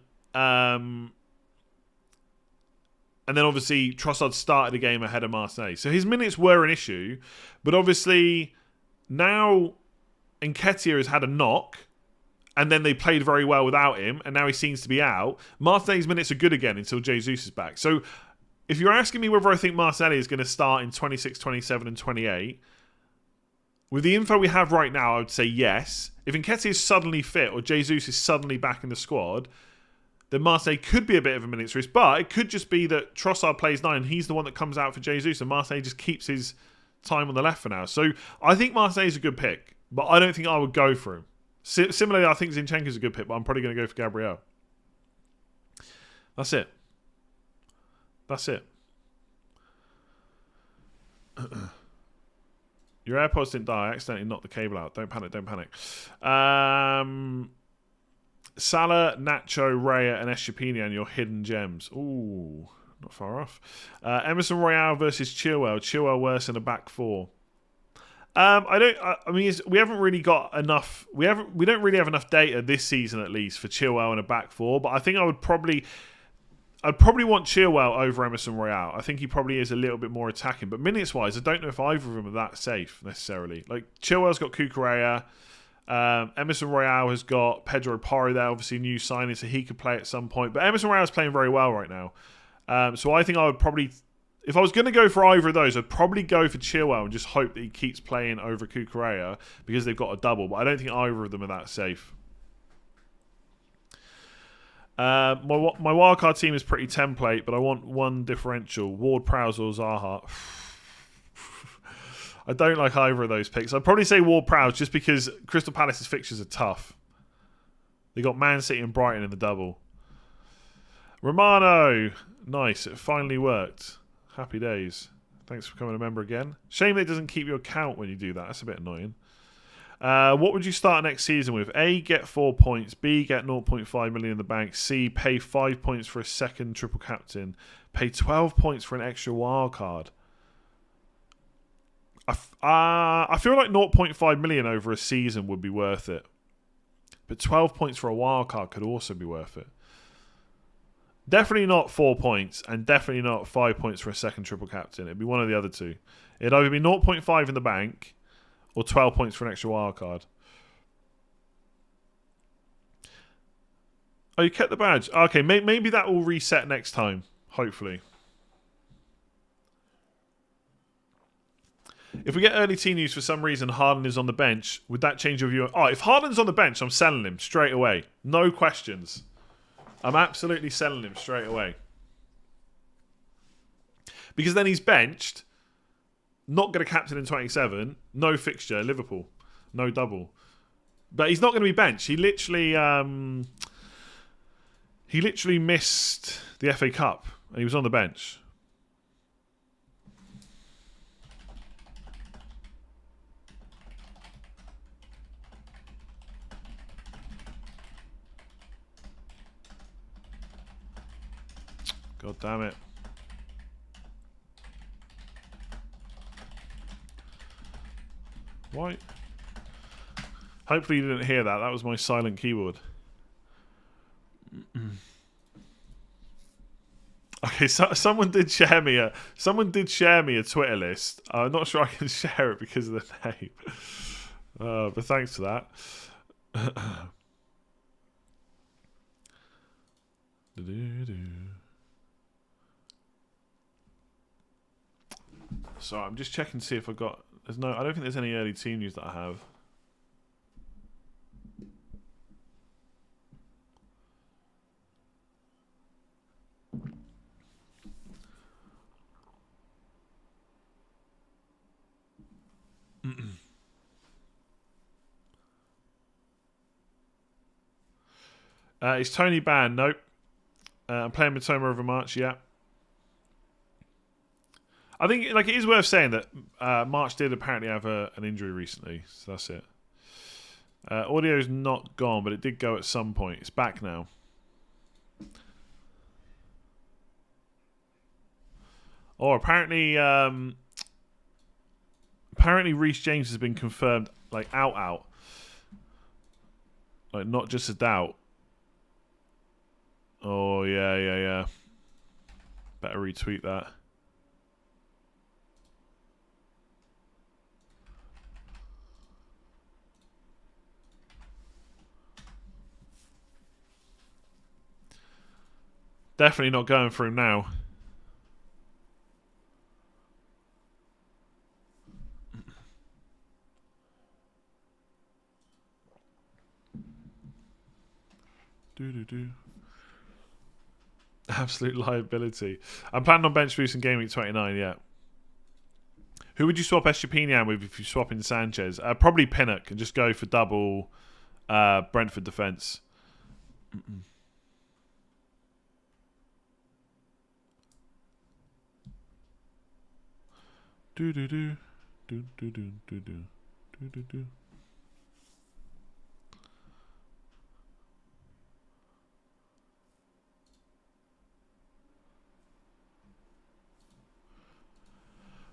obviously Trossard started the game ahead of Marseille. So his minutes were an issue. But obviously now Nketiah has had a knock. And then they played very well without him. And now he seems to be out. Marseille's minutes are good again until Jesus is back. So if you're asking me whether I think Marseille is going to start in 26, 27 and 28, with the info we have right now, I would say yes. If Nketiah is suddenly fit or Jesus is suddenly back in the squad, then Marseille could be a bit of a minutes risk. But it could just be that Trossard plays 9. He's the one that comes out for Jesus. And Marseille just keeps his time on the left for now. So I think Marseille is a good pick. But I don't think I would go for him. Similarly, I think Zinchenko is a good pick. But I'm probably going to go for Gabriel. That's it. Your AirPods didn't die. I accidentally knocked the cable out. Don't panic. Salah, Nacho, Raya, and Eshapina and your hidden gems. Ooh, not far off. Emerson Royale versus Chilwell. Chilwell worse in a back four. I mean, we haven't really got enough. We don't really have enough data this season, at least, for Chilwell in a back four. But I think I'd probably want Chilwell over Emerson Royale. I think he probably is a little bit more attacking. But minutes wise, I don't know if either of them are that safe necessarily. Like Chilwell's got Cucurella. Emerson Royale has got Pedro Porro there, obviously a new signing, so he could play at some point. But Emerson Royale is playing very well right now. So I think I would probably, if I was going to go for either of those, I'd probably go for Chilwell and just hope that he keeps playing over Cucurella because they've got a double. But I don't think either of them are that safe. My wildcard team is pretty template, but I want one differential. Ward-Prowse or Zaha. I don't like either of those picks. I'd probably say Ward-Prowse just because Crystal Palace's fixtures are tough. They got Man City and Brighton in the double. Romano. Nice. It finally worked. Happy days. Thanks for becoming a member again. Shame that it doesn't keep your count when you do that. That's a bit annoying. What would you start next season with? A, get 4 points. B, get 0.5 million in the bank. C, pay 5 points for a second triple captain. Pay 12 points for an extra wild card. I feel like 0.5 million over a season would be worth it. But 12 points for a wild card could also be worth it. Definitely not 4 points, and definitely not 5 points for a second triple captain. It'd be one of the other two. It'd either be 0.5 in the bank or 12 points for an extra wild card. Oh, you kept the badge. Okay, maybe that will reset next time. Hopefully. If we get early team news for some reason Harden is on the bench, would that change your view? Oh, if Harden's on the bench, I'm selling him straight away. No questions. I'm absolutely selling him straight away. Because then he's benched, not going to captain in 27, no fixture, Liverpool, no double. But he's not going to be benched. He literally missed the FA Cup and he was on the bench. God damn it. Why? Hopefully you didn't hear that. That was my silent keyboard. Okay, so someone did share me a Twitter list. I'm not sure I can share it because of the name. But thanks for that. So I'm just checking to see if I got. I don't think there's any early team news that I have. Is Tony banned? Nope. I'm playing Matoma over March. Yeah. I think it is worth saying that March did apparently have an injury recently, so that's it. Audio's not gone, but it did go at some point. It's back now. Oh, apparently Reece James has been confirmed out. Like not just a doubt. Oh yeah. Better retweet that. Definitely not going for him now. Absolute liability. I'm planning on bench boosting Gameweek 29, yeah. Who would you swap Estepinian with if you swap in Sanchez? Probably Pinnock and just go for double Brentford defence.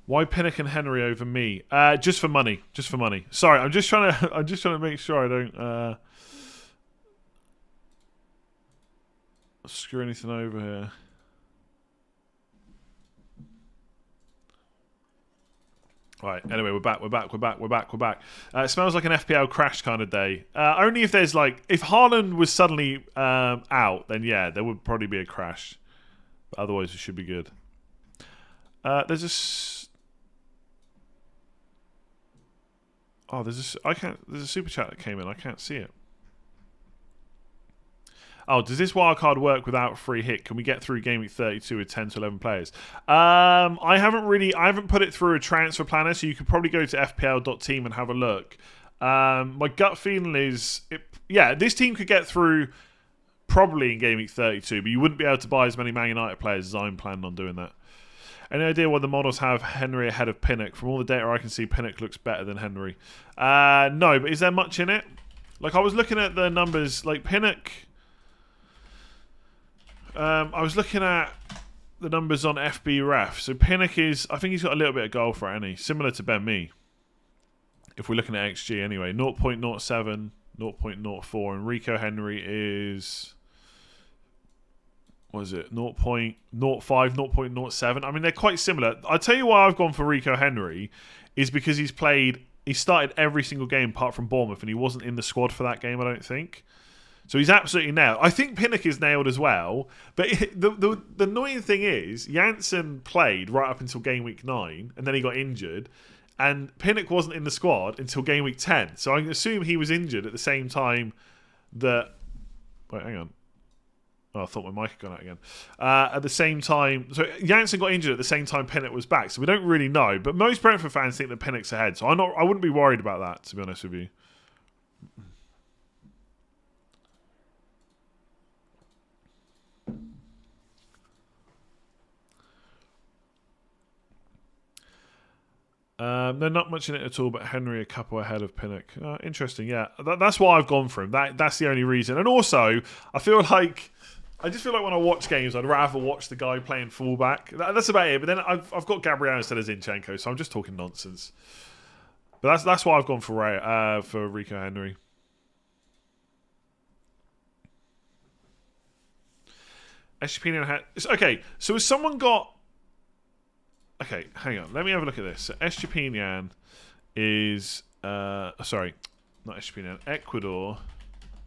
Why Pinnock and Henry over me? Just for money. Just for money. Sorry, I'm just trying to make sure I don't screw anything over here. Right, anyway, we're back. It smells like an FPL crash kind of day. Only if there's if Haaland was suddenly out, then yeah, there would probably be a crash. But otherwise, it should be good. There's a super chat that came in. I can't see it. Oh, does this wildcard work without free hit? Can we get through Game Week 32 with 10 to 11 players? I haven't put it through a transfer planner, so you could probably go to fpl.team and have a look. My gut feeling is, this team could get through probably in Game Week 32, but you wouldn't be able to buy as many Man United players as I'm planning on doing that. Any idea why the models have Henry ahead of Pinnock? From all the data I can see, Pinnock looks better than Henry. No, but is there much in it? I was looking at the numbers, Pinnock... I was looking at the numbers on FB Ref. So Pinnock I think he's got a little bit of goal for it, hasn't he? Similar to Ben Mee. If we're looking at XG anyway. 0.07, 0.04. And Rico Henry is... What is it? 0.05, 0.07. I mean, they're quite similar. I'll tell you why I've gone for Rico Henry is because he started every single game apart from Bournemouth, and he wasn't in the squad for that game, I don't think. So he's absolutely nailed. I think Pinnock is nailed as well. But the annoying thing is, Janssen played right up until Game Week 9, and then he got injured. And Pinnock wasn't in the squad until Game Week 10. So I assume he was injured at the same time that... Wait, hang on. Oh, I thought my mic had gone out again. At the same time... So Janssen got injured at the same time Pinnock was back. So we don't really know. But most Brentford fans think that Pinnock's ahead. So I wouldn't be worried about that, to be honest with you. No, not much in it at all, but Henry a couple ahead of Pinnock. Interesting, yeah. That's why I've gone for him. That's the only reason. And also, I just feel like when I watch games, I'd rather watch the guy playing fullback. That's about it. But then I've got Gabriel instead of Zinchenko, so I'm just talking nonsense. But that's why I've gone for Rico Henry. Okay, so has someone got... Okay, hang on. Let me have a look at this. So Estepinian is... sorry, not Estepinian. Ecuador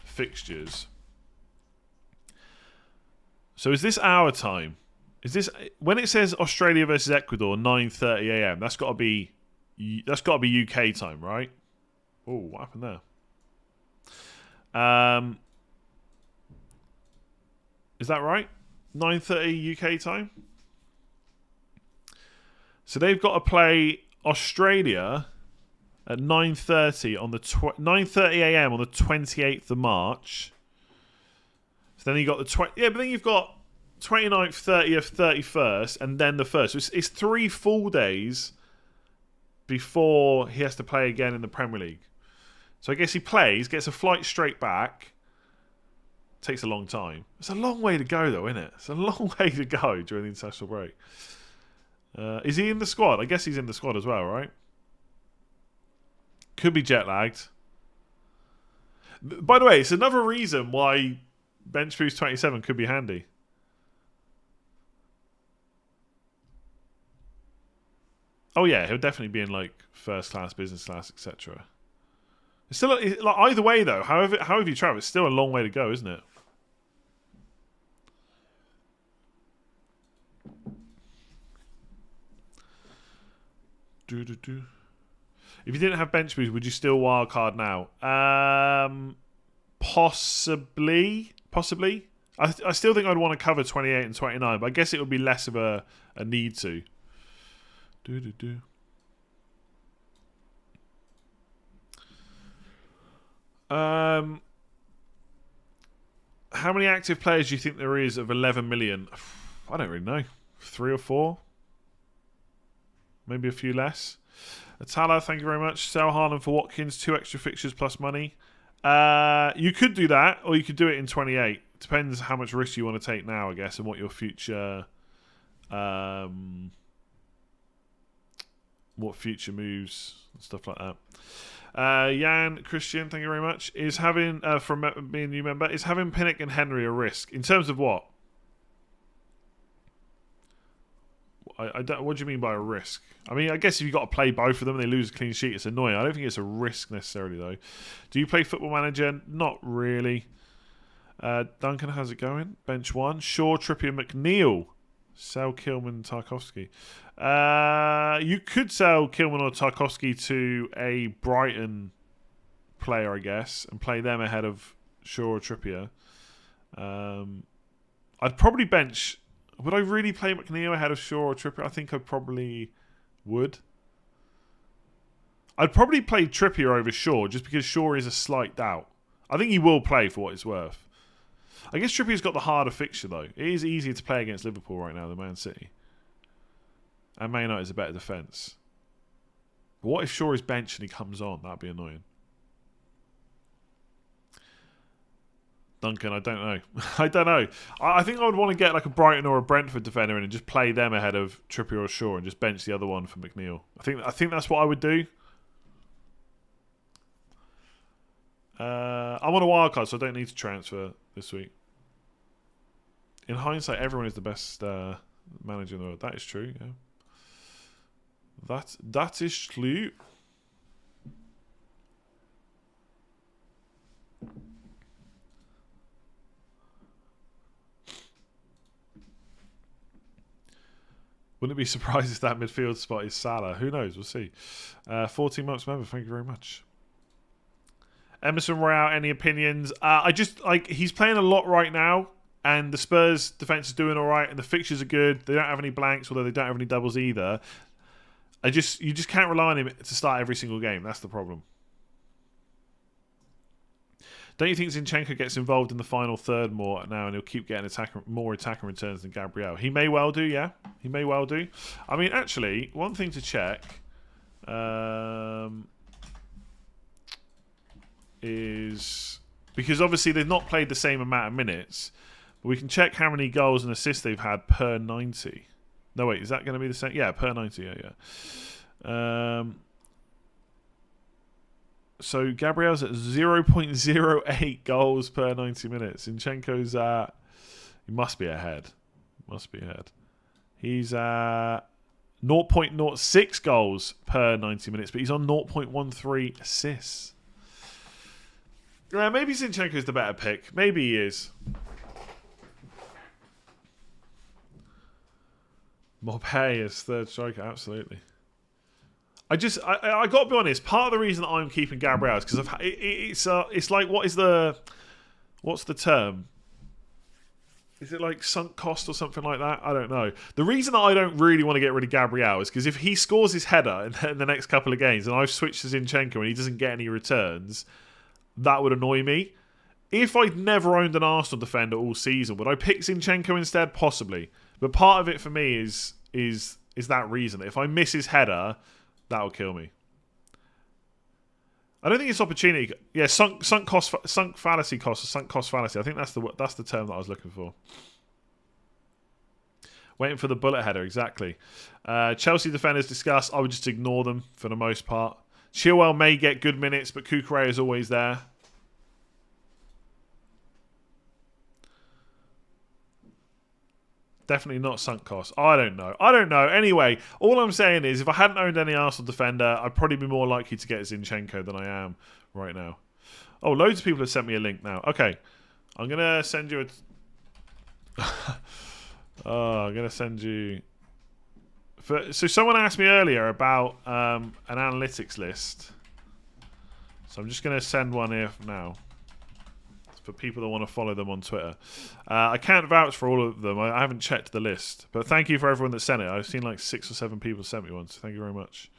fixtures. So is this our time? Is this... When it says Australia versus Ecuador, 9:30 a.m., that's got to be UK time, right? Oh, what happened there? Is that right? 9:30 UK time? So they've got to play Australia at 9:30 on the 9:30 a.m. on the 28th of March. So then you got but then you've got 29th, 30th, 31st, and then the 1st. So it's 3 full days before he has to play again in the Premier League. So I guess he plays, gets a flight straight back. Takes a long time. It's a long way to go, though, isn't it? It's a long way to go during the international break. Is he in the squad? I guess he's in the squad as well, right? Could be jet lagged. By the way, it's another reason why bench boost 27 could be handy. Oh yeah, he'll definitely be in first class, business class, etc. It's still either way though. However you travel, it's still a long way to go, isn't it? If you didn't have bench boost, would you still wildcard now? Possibly. I still think I'd want to cover 28 and 29, but I guess it would be less of a need to. How many active players do you think there is of 11 million? I don't really know. 3 or 4? Maybe a few less. Atala, thank you very much. Sell Haaland for Watkins, 2 extra fixtures plus money. You could do that, or you could do it in 28. Depends how much risk you want to take now, I guess, and what your future what future moves and stuff like that. Jan Christian, thank you very much. Is having from being a new member, is having Pinnock and Henry a risk in terms of what? I don't. What do you mean by a risk? I mean, I guess if you've got to play both of them and they lose a clean sheet, it's annoying. I don't think it's a risk necessarily, though. Do you play Football Manager? Not really. Duncan, how's it going? Bench 1. Shaw, Trippier, McNeil. Sell Kilman, Tarkowski. You could sell Kilman or Tarkowski to a Brighton player, I guess, and play them ahead of Shaw or Trippier. I'd probably bench... Would I really play McNeil ahead of Shaw or Trippier? I think I probably would. I'd probably play Trippier over Shaw just because Shaw is a slight doubt. I think he will play for what it's worth. I guess Trippier's got the harder fixture, though. It is easier to play against Liverpool right now than Man City. And Man United is a better defence. But what if Shaw is benched and he comes on? That'd be annoying. Duncan, I don't know. I don't know. I think I would want to get like a Brighton or a Brentford defender in and just play them ahead of Trippier or Shaw and just bench the other one for McNeil. I think that's what I would do. I'm on a wildcard, so I don't need to transfer this week. In hindsight, everyone is the best manager in the world. That is true, yeah. That is true. Wouldn't be surprised if that midfield spot is Salah. Who knows? We'll see. 14 months member. Thank you very much. Emerson Royale, any opinions? I just like he's playing a lot right now, and the Spurs defense is doing all right, and the fixtures are good. They don't have any blanks, although they don't have any doubles either. You just can't rely on him to start every single game. That's the problem. Don't you think Zinchenko gets involved in the final third more now and he'll keep getting more attacking returns than Gabriel? He may well do, yeah. He may well do. I mean, actually, one thing to check is... Because obviously they've not played the same amount of minutes, but we can check how many goals and assists they've had per 90. No, wait, is that going to be the same? Yeah, per 90, yeah. So Gabriel's at 0.08 goals per 90 minutes. Zinchenko's at... He must be ahead. He's at 0.06 goals per 90 minutes, but he's on 0.13 assists. Yeah, maybe Zinchenko's the better pick. Maybe he is. Mopé is third striker, absolutely. I got to be honest. Part of the reason that I'm keeping Gabriel is because it's like what's the term? Is it like sunk cost or something like that? I don't know. The reason that I don't really want to get rid of Gabriel is because if he scores his header in the next couple of games and I've switched to Zinchenko and he doesn't get any returns, that would annoy me. If I'd never owned an Arsenal defender all season, would I pick Zinchenko instead? Possibly. But part of it for me is that reason. If I miss his header, that'll kill me. I don't think it's opportunity. Yeah, sunk fallacy cost, or sunk cost fallacy. I think that's the term that I was looking for. Waiting for the bullet header, exactly. Chelsea defenders discussed. I would just ignore them for the most part. Chilwell may get good minutes, but Kukurea is always there. Definitely not sunk cost. I don't know. Anyway, all I'm saying is if I hadn't owned any Arsenal defender, I'd probably be more likely to get Zinchenko than I am right now. Oh, loads of people have sent me a link now. Okay. I'm going to send you a... I'm going to send you... So someone asked me earlier about an analytics list. So I'm just going to send one here now. For people that want to follow them on Twitter. I can't vouch for all of them. I haven't checked the list. But thank you for everyone that sent it. I've seen like 6 or 7 people sent me one, so thank you very much.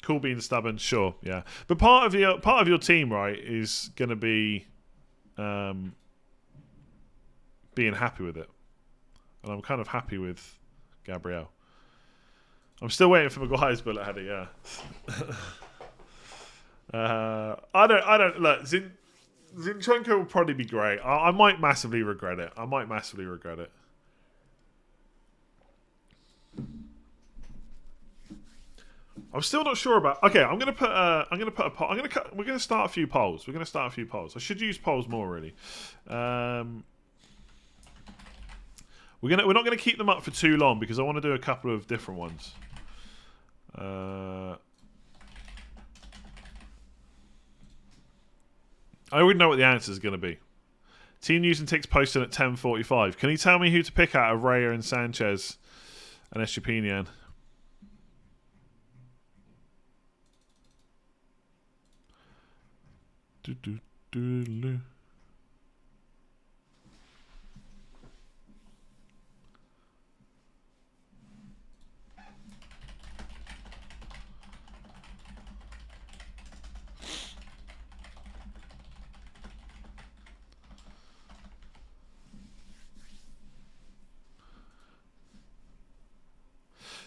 Cool being stubborn, sure, yeah. But part of your team, right, is going to be being happy with it. And I'm kind of happy with Gabriel. I'm still waiting for Maguire's bullet header, yeah. I don't look. Zinchenko will probably be great. I might massively regret it. I'm still not sure about. Okay, I'm gonna put a poll. We're gonna start a few polls. I should use polls more really. We're not gonna keep them up for too long because I want to do a couple of different ones. I already know what the answer is going to be. Team News and Ticks posted at 10:45. Can you tell me who to pick out of Raya and Sanchez and Estepinian?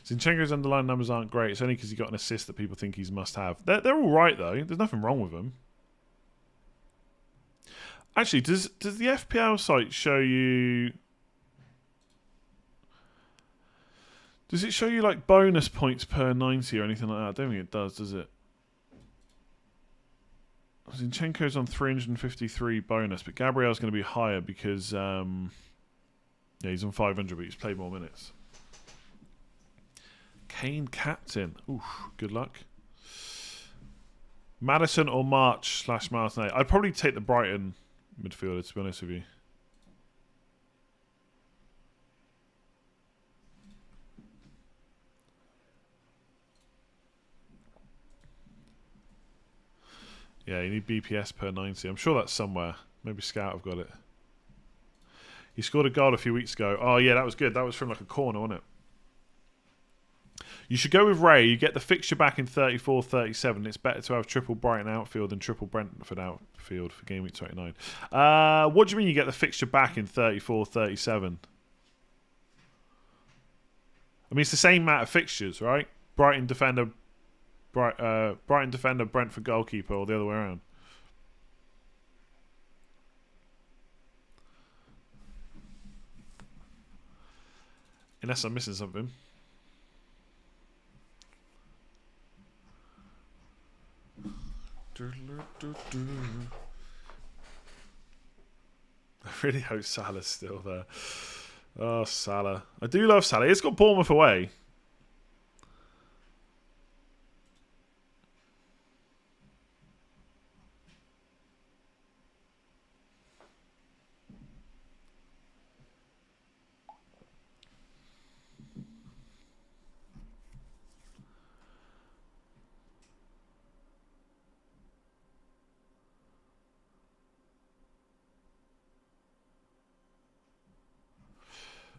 Zinchenko's underlying numbers aren't great. It's only because he got an assist that people think he's must-have. They're all right, though. There's nothing wrong with them. Actually, does the FPL site show you... Does it show you, like, bonus points per 90 or anything like that? I don't think it does it? Zinchenko's on 353 bonus, but Gabriel's going to be higher because... yeah, he's on 500, but he's played more minutes. Kane captain. Oof, good luck. Madison or March / Martinelli. I'd probably take the Brighton midfielder, to be honest with you. Yeah, you need BPS per 90. I'm sure that's somewhere. Maybe Scout have got it. He scored a goal a few weeks ago. Oh, yeah, that was good. That was from like a corner, wasn't it? You should go with Ray. You get the fixture back in 34-37. It's better to have triple Brighton outfield than triple Brentford outfield for Game Week 29. What do you mean you get the fixture back in 34-37? I mean, it's the same amount of fixtures, right? Brighton defender, Brentford goalkeeper, or the other way around. Unless I'm missing something. I really hope Salah's still there. Oh, Salah. I do love Salah. He's got Bournemouth away.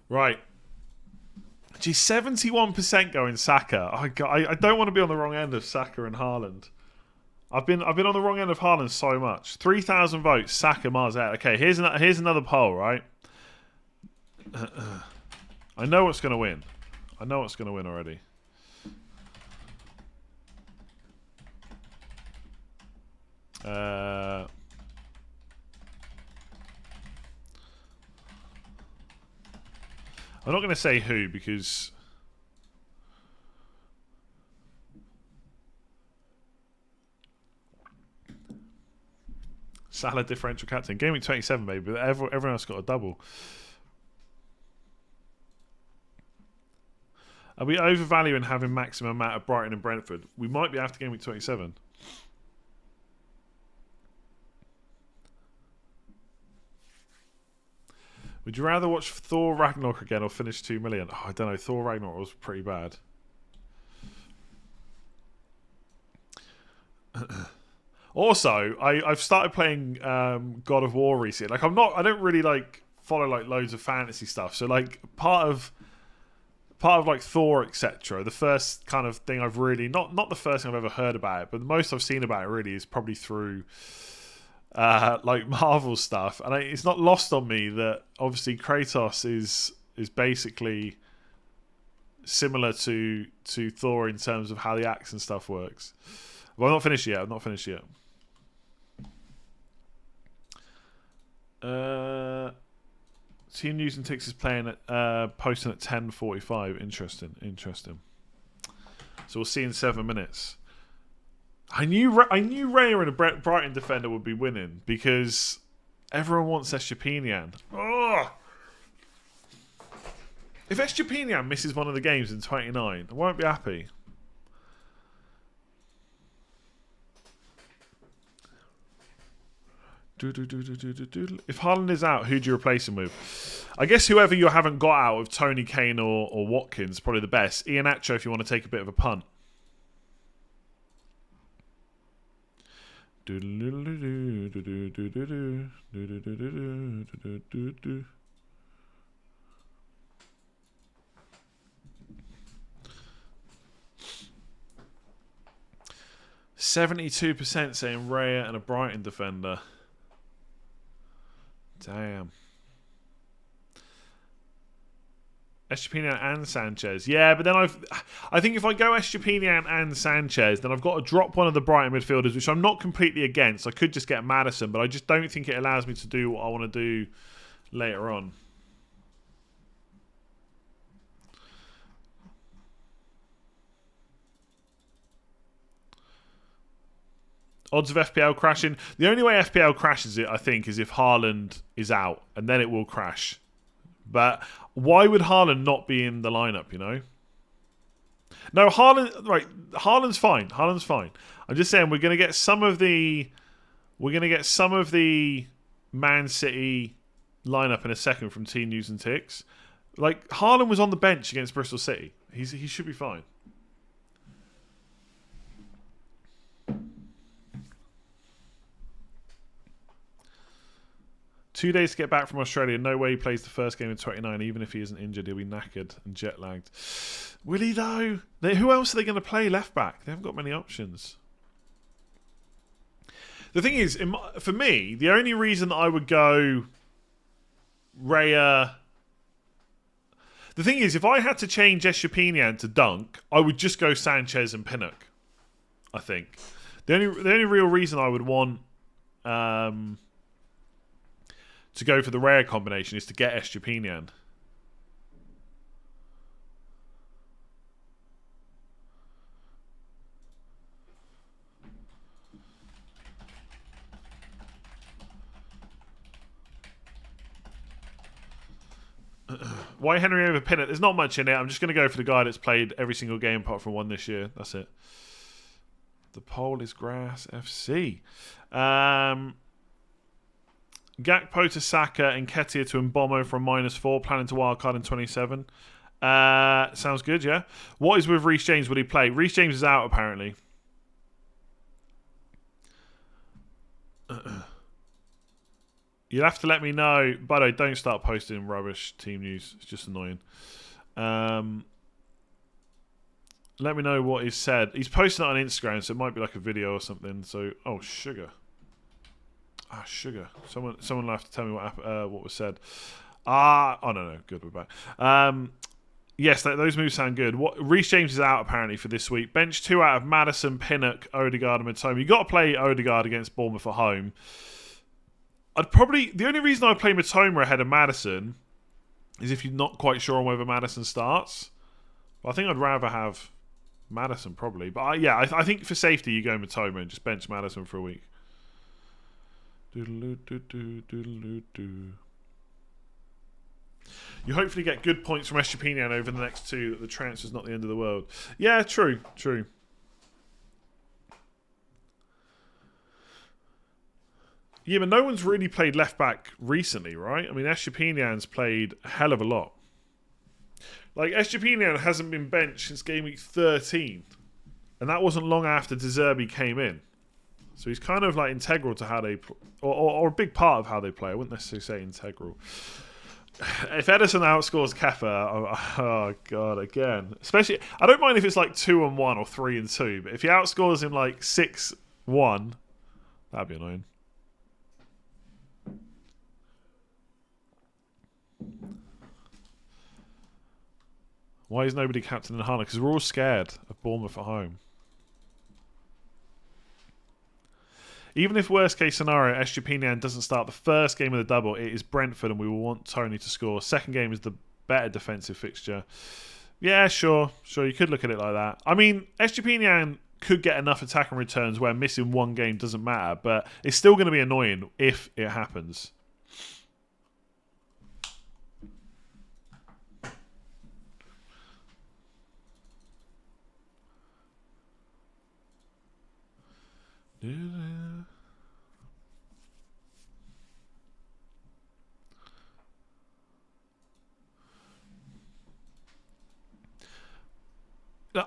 Right. Geez, 71% going Saka. I don't want to be on the wrong end of Saka and Haaland. I've been on the wrong end of Haaland so much. 3,000 votes, Saka, Mars out. Okay, here's another poll, right? I know what's going to win. I know what's going to win already. I'm not going to say who because Salah differential captain. Game Week 27, baby. But everyone else got a double. Are we overvaluing having maximum amount of Brighton and Brentford? We might be after Game Week 27. Would you rather watch Thor Ragnarok again or finish 2 million? Oh, I don't know. Thor Ragnarok was pretty bad. Also, I've started playing God of War recently. Like I don't really like follow like loads of fantasy stuff. So like part of like Thor, etc. The first kind of thing I've really not the first thing I've ever heard about it, but the most I've seen about it really is probably through like Marvel stuff, and it's not lost on me that obviously Kratos is basically similar to Thor in terms of how the axe and stuff works. Well, I'm not finished yet. Team News and Ticks is playing at posting at 10:45. Interesting. So we'll see in 7 minutes. I knew Raya and a Brighton defender would be winning because everyone wants Estepinian. Oh! If Estepinian misses one of the games in 29, I won't be happy. If Haaland is out, who do you replace him with? I guess whoever you haven't got out of Tony, Kane or Watkins, probably the best. Iheanacho if you want to take a bit of a punt. 72% saying Raya and a Brighton defender. Damn. Estepinian and Sanchez. Yeah, but then I think if I go Estepinian and Sanchez, then I've got to drop one of the Brighton midfielders, which I'm not completely against. I could just get Maddison, but I just don't think it allows me to do what I want to do later on. Odds of FPL crashing. The only way FPL crashes it, I think, is if Haaland is out, and then it will crash. But why would Haaland not be in the lineup, you know? No, Haaland, right, Haaland's fine. Haaland's fine. I'm just saying we're going to get some of the Man City lineup in a second from Team News and Ticks. Like, Haaland was on the bench against Bristol City. He should be fine. Two days to get back from Australia. No way he plays the first game in 29. Even if he isn't injured, he'll be knackered and jet lagged. Will he though? Who else are they going to play left back? They haven't got many options. The thing is, for me, the only reason that I would go Raya. The thing is, if I had to change Estepinian to Dunk, I would just go Sanchez and Pinnock. I think the only real reason I would want to go for the rare combination is to get Estepinian. Why Henry over Pinnock? There's not much in it. I'm just going to go for the guy that's played every single game apart from one this year. That's it. The poll is Grass FC. Gakpo to Saka and Nketiah to Mbomo from -4, planning to wildcard in 27. Sounds good, yeah. What is with Reece James? Will he play? Reece James is out, apparently. You'll have to let me know. By the way, don't start posting rubbish team news. It's just annoying. Let me know what is said. He's posting it on Instagram, so it might be like a video or something. So, oh, sugar. Ah, sugar. Someone will have to tell me what was said. Oh no, good, we're back. Yes, those moves sound good. Reece James is out apparently for this week. Bench 2 out of Maddison, Pinnock, Odegaard, and Mitoma. You've got to play Odegaard against Bournemouth at home. The only reason I play Mitoma ahead of Maddison is if you're not quite sure on whether Maddison starts. But I think I'd rather have Maddison probably. But I think for safety you go Mitoma and just bench Maddison for a week. You hopefully get good points from Estepinian over the next 2. That the transfer's not the end of the world. Yeah, true. Yeah, but no one's really played left back recently, right? I mean, Estepinian's played a hell of a lot. Like, Estepinian hasn't been benched since game week 13. And that wasn't long after De Zerbi came in. So he's kind of like integral to how they play, or a big part of how they play. I wouldn't necessarily say integral. If Ederson outscores Kepa, oh god, again. Especially, I don't mind if it's like 2-1 or 3-2, but if he outscores him like 6-1, that'd be annoying. Why is nobody captaining Haaland? Because we're all scared of Bournemouth at home. Even if worst case scenario, Estepinian doesn't start the first game of the double, it is Brentford and we will want Tony to score. Second game is the better defensive fixture. Yeah, sure. You could look at it like that. I mean, Estepinian could get enough attacking returns where missing one game doesn't matter, but it's still going to be annoying if it happens.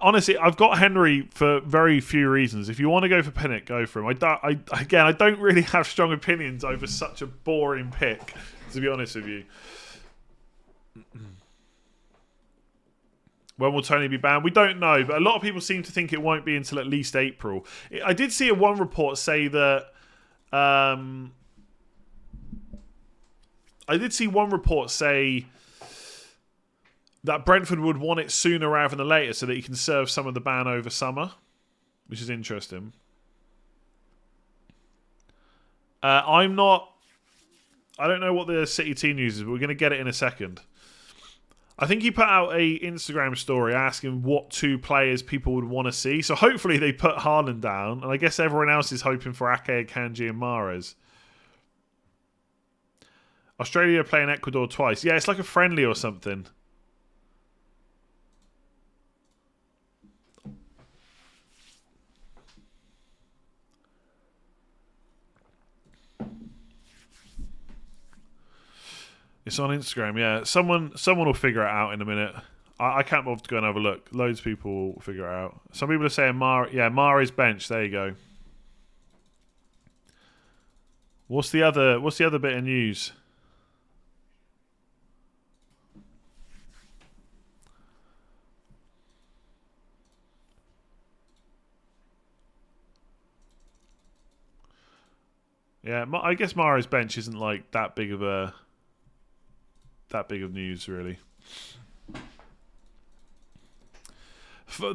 Honestly, I've got Henry for very few reasons. If you want to go for Pinnock, go for him. I don't really have strong opinions over such a boring pick, to be honest with you. When will Tony be banned? We don't know, but a lot of people seem to think it won't be until at least April. I did see one report say that... that Brentford would want it sooner rather than later so that he can serve some of the ban over summer, which is interesting. I don't know what the City team uses, but we're going to get it in a second. I think he put out a Instagram story asking what 2 players people would want to see. So hopefully they put Haaland down, and I guess everyone else is hoping for Ake, Kanji, and Mahrez. Australia are playing Ecuador twice. Yeah, it's like a friendly or something. It's on Instagram, yeah. Someone will figure it out in a minute. I can't bother to go and have a look. Loads of people will figure it out. Some people are saying Mari's bench. There you go. What's the other bit of news? Yeah, I guess Mari's bench isn't like that big of news, really.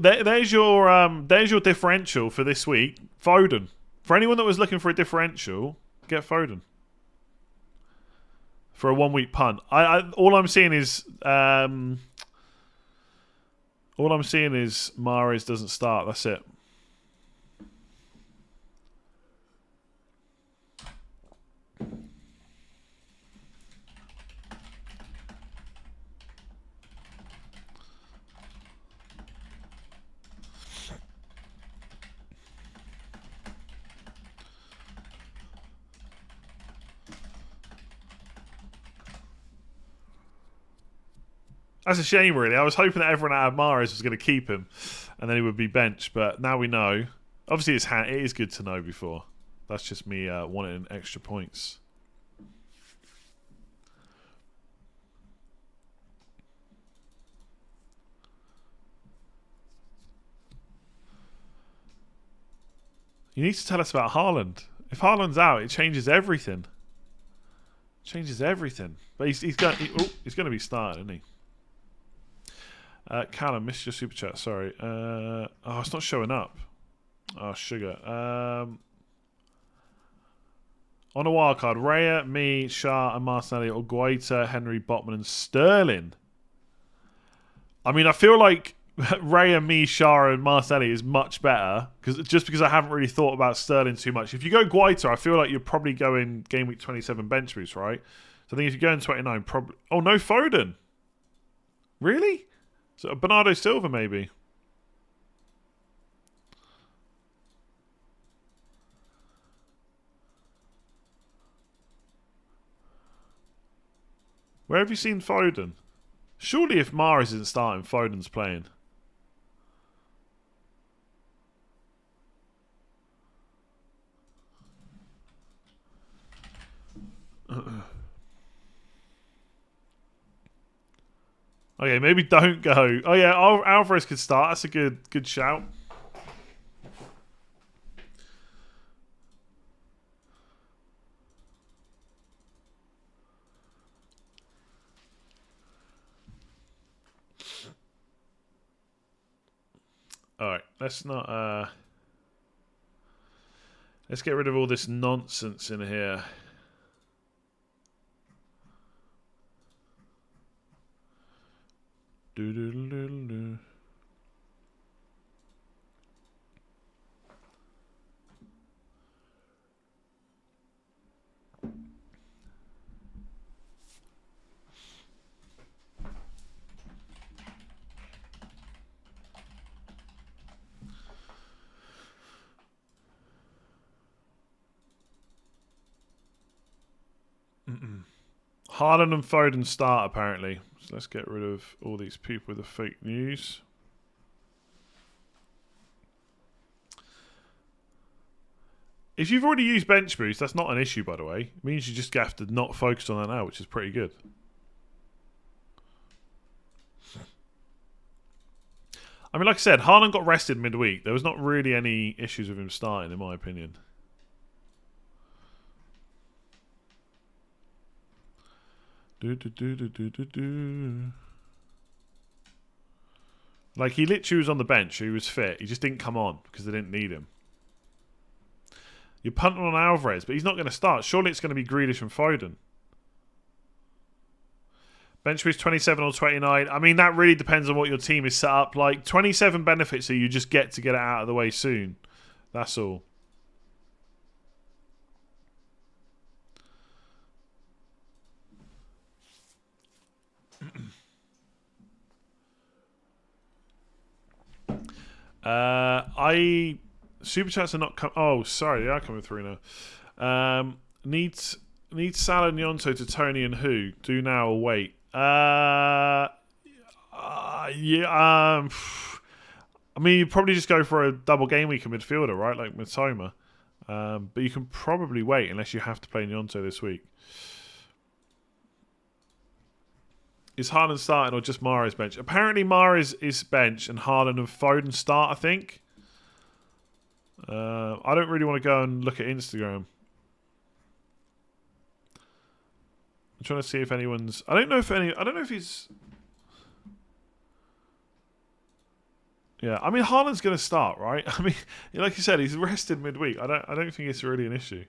There's your differential for this week. Foden. For anyone that was looking for a differential, get Foden for a 1 week punt. All I'm seeing is Mahrez doesn't start. That's it. That's a shame, really. I was hoping that everyone out of Mahrez was going to keep him, and then he would be benched. But now we know. Obviously, it is good to know before. That's just me wanting extra points. You need to tell us about Haaland. If Haaland's out, it changes everything. But he's going to be starting, isn't he? Callum, missed your super chat. Sorry. It's not showing up. Oh, sugar. On a wildcard, Raya, me, Shah, and Martinelli, or Guaita, Henry, Botman, and Sterling. I mean, I feel like Raya, me, Shah, and Martinelli is much better because I haven't really thought about Sterling too much. If you go Guaita, I feel like you're probably going game week 27 bench boost, right? So I think if you go in 29, probably. Oh, no Foden. Really? So Bernardo Silva, maybe. Where have you seen Foden? Surely if Mahrez isn't starting, Foden's playing. Okay, maybe don't go. Oh yeah, Alvarez could start. That's a good shout. All right, let's get rid of all this nonsense in here. Haaland and Foden start, apparently. So let's get rid of all these people with the fake news. If you've already used bench boost, that's not an issue, by the way. It means you just have to not focus on that now, which is pretty good. I mean, like I said, Haaland got rested midweek. There was not really any issues with him starting, in my opinion. Like, he literally was on the bench. He was fit. He just didn't come on because they didn't need him. You're punting on Alvarez, but he's not going to start. Surely it's going to be Grealish and Foden. Bench boost 27 or 29. I mean, that really depends on what your team is set up. Like, 27 benefits, so you just get to get it out of the way soon. That's all. Super chats are not oh, sorry, they are coming through now. Needs Salah and Yonto to Tony and who? Do now or wait? Yeah. I mean, you probably just go for a double game week in midfielder, right? Like Mitoma. But you can probably wait unless you have to play Nyonto this week. Is Haaland starting or just Mahrez bench? Apparently Mahrez is bench and Haaland and Foden start, I think. I don't really want to go and look at Instagram. I'm trying to see if anyone's... I don't know if he's... Yeah, I mean, Haaland's going to start, right? I mean, like you said, he's rested midweek. I don't think it's really an issue.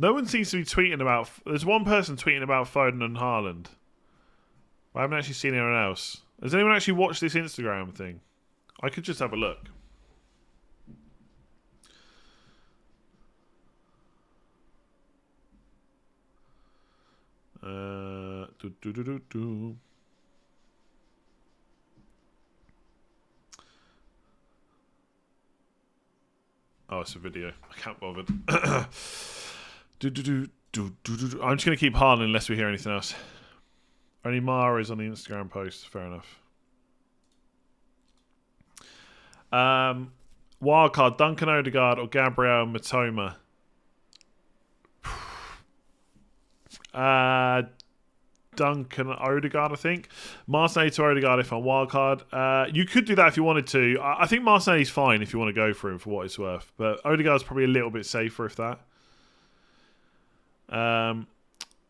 No one seems to be tweeting about... There's one person tweeting about Foden and Haaland. I haven't actually seen anyone else. Has anyone actually watched this Instagram thing? I could just have a look. Oh, it's a video. I can't bother. I'm just going to keep Haaland unless we hear anything else. Only Mara is on the Instagram post. Fair enough. Wildcard, Duncan Odegaard or Gabriel Mitoma? Duncan Odegaard, I think. Marseille to Odegaard if I'm wildcard. You could do that if you wanted to. I think Marseille's fine if you want to go for him for what it's worth. But Odegaard's probably a little bit safer if that.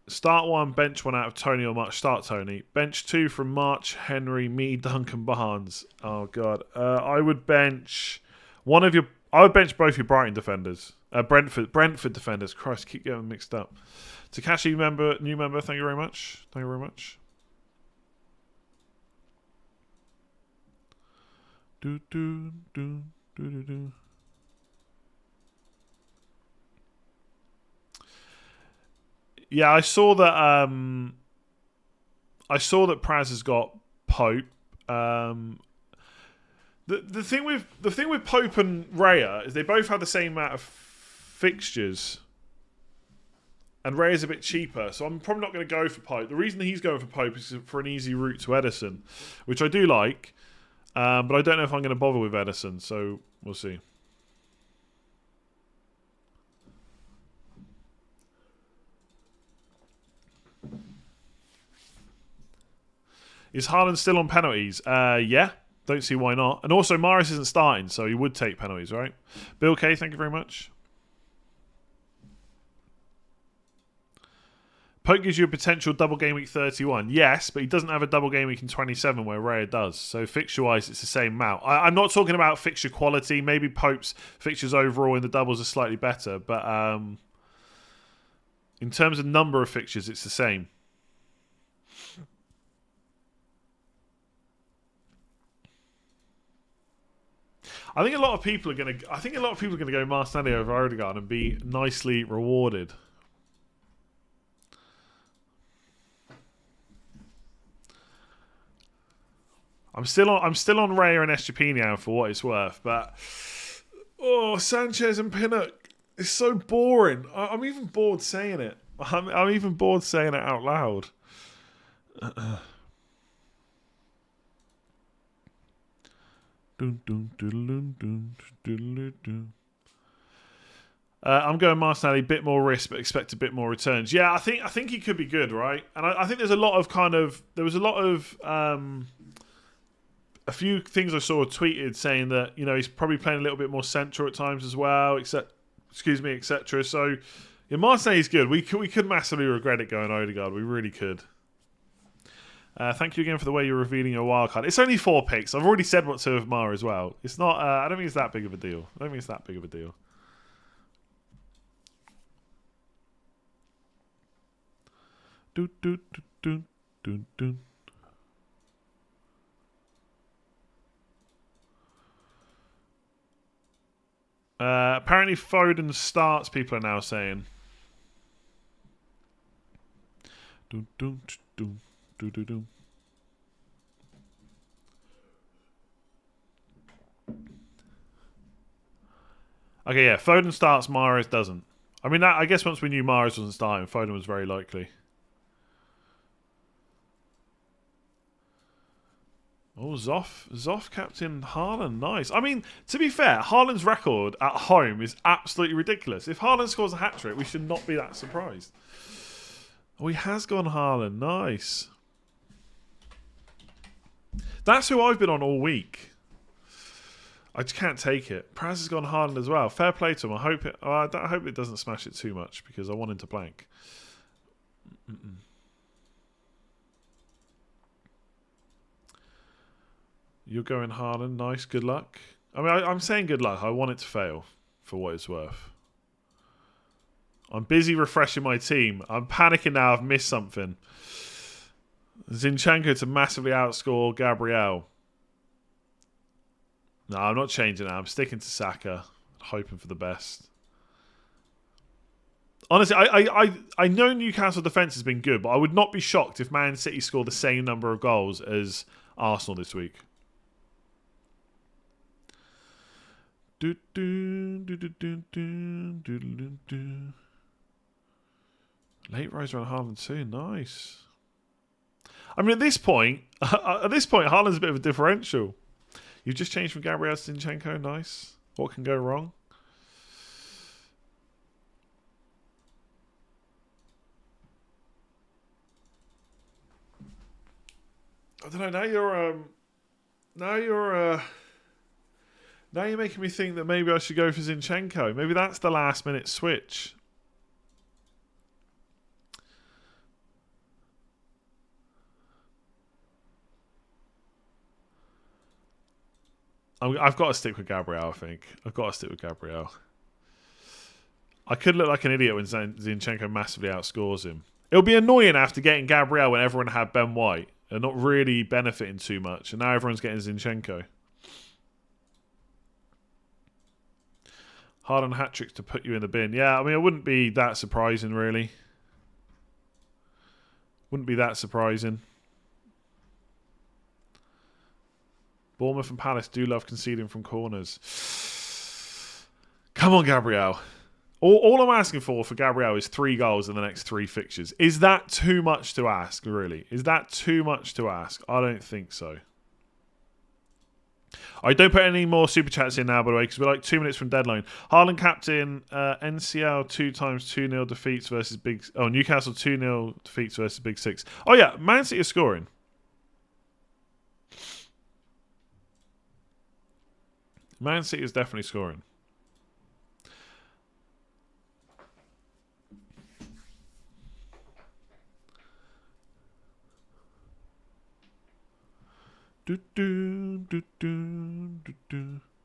Start one, bench one out of Tony or March. Start Tony. Bench two from March, Henry, me, Duncan, Barnes. Oh god. I would bench both your Brighton defenders. Brentford defenders. Christ, keep getting mixed up. Takashi new member. Thank you very much. Thank you very much. Yeah, I saw that. Praz has got Pope. The thing with Pope and Raya is they both have the same amount of fixtures, and Raya's a bit cheaper, so I'm probably not going to go for Pope. The reason he's going for Pope is for an easy route to Ederson, which I do like, but I don't know if I'm going to bother with Ederson, so we'll see. Is Haaland still on penalties? Yeah. Don't see why not. And also, Mahrez isn't starting, so he would take penalties, right? Bill K, thank you very much. Pope gives you a potential double game week 31. Yes, but he doesn't have a double game week in 27 where Raya does. So fixture-wise, it's the same amount. I'm not talking about fixture quality. Maybe Pope's fixtures overall in the doubles are slightly better. But in terms of number of fixtures, it's the same. I think a lot of people are going to go Martinelli over Odegaard and be nicely rewarded. I'm still on Raya and Estepinian for what it's worth, but Sanchez and Pinnock, it's so boring. I'm even bored saying it. I'm even bored saying it out loud. I'm going Martinelli, bit more risk, but expect a bit more returns. Yeah, I think he could be good, right? And I think there's a lot of a few things I saw tweeted saying that he's probably playing a little bit more central at times as well, etc. So yeah, Martinelli's good. We could massively regret it going Odegaard. We really could. Thank you again for the way you're revealing your wildcard. It's only 4 picks. I've already said what 2 of Mar as well. It's not. I don't think it's that big of a deal. Apparently Foden starts, people are now saying. Okay, yeah, Foden starts, Mahrez doesn't. I mean, I guess once we knew Mahrez wasn't starting, Foden was very likely. Oh, Zoff captain Haaland, nice. I mean, to be fair, Haaland's record at home is absolutely ridiculous. If Haaland scores a hat-trick, we should not be that surprised. Oh, he has gone Haaland, nice. That's who I've been on all week. I just can't take it. Praz has gone Haaland as well. Fair play to him. I hope it doesn't smash it too much because I want him to blank. You're going Haaland. Nice. Good luck. I mean, I'm saying good luck. I want it to fail for what it's worth. I'm busy refreshing my team. I'm panicking now. I've missed something. Zinchenko to massively outscore Gabriel. No, I'm not changing that. I'm sticking to Saka. Hoping for the best. Honestly, I know Newcastle defence has been good, but I would not be shocked if Man City scored the same number of goals as Arsenal this week. Late rise around Haaland too. Nice. I mean, at this point, Haaland's a bit of a differential. You've just changed from Gabriel to Zinchenko. Nice. What can go wrong? I don't know. Now you're making me think that maybe I should go for Zinchenko. Maybe that's the last minute switch. I've got to stick with Gabriel, I think. I've got to stick with Gabriel. I could look like an idiot when Zinchenko massively outscores him. It'll be annoying after getting Gabriel when everyone had Ben White and not really benefiting too much. And now everyone's getting Zinchenko. Haaland hat-tricks to put you in the bin. Yeah, I mean, it wouldn't be that surprising, really. Wouldn't be that surprising. Bournemouth and Palace do love conceding from corners. Come on, Gabriel. All I'm asking for Gabriel is 3 goals in the next 3 fixtures. Is that too much to ask, really? Is that too much to ask? I don't think so. I don't put any more super chats in now, by the way, because we're like 2 minutes from deadline. Haaland captain, NCL 2 times 2-0 defeats versus Big... Oh, Newcastle 2-0 defeats versus Big Six. Oh, yeah, Man City is scoring. Man City is definitely scoring.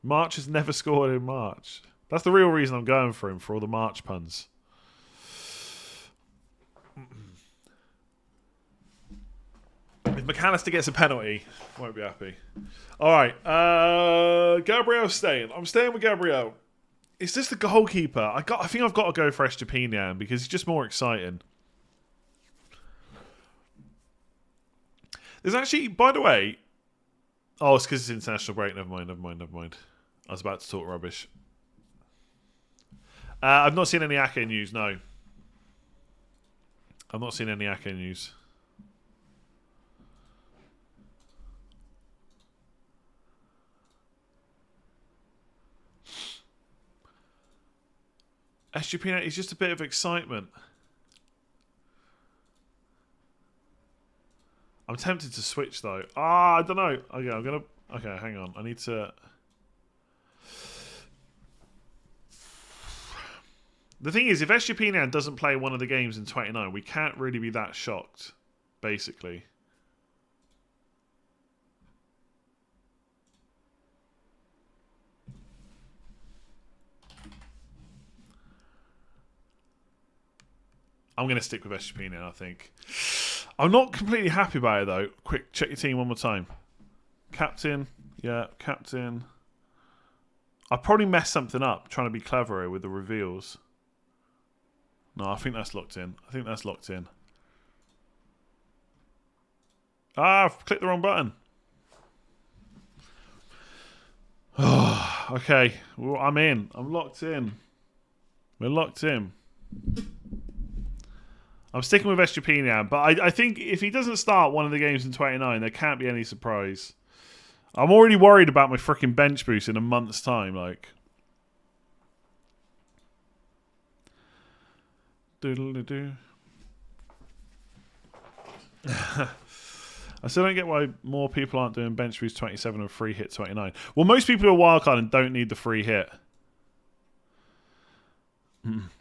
March has never scored in March. That's the real reason I'm going for him, for all the March puns. If McAllister gets a penalty, won't be happy. Alright, Gabriel's staying. I'm staying with Gabriel. It's just the goalkeeper. I think I've got to go for Estepinian because he's just more exciting. There's actually, by the way, Oh, it's because it's international break. Never mind. I was about to talk rubbish. I've not seen any Ake news, no. I've not seen any Ake news. SGP is just a bit of excitement. I'm tempted to switch though. I don't know. Okay, hang on. I need to. The thing is, if SGP doesn't play one of the games in 29, we can't really be that shocked, basically. I'm going to stick with SGP now, I think. I'm not completely happy about it, though. Quick, check your team one more time. Captain. Yeah, captain. I probably messed something up trying to be cleverer with the reveals. No, I think that's locked in. I've clicked the wrong button. Okay, well, I'm in. I'm locked in. We're locked in. I'm sticking with SGP, but I think if he doesn't start one of the games in 29, there can't be any surprise. I'm already worried about my freaking bench boost in a month's time, like. Doodle-doo. I still don't get why more people aren't doing bench boost 27 and free hit 29. Well, most people are wildcard and don't need the free hit.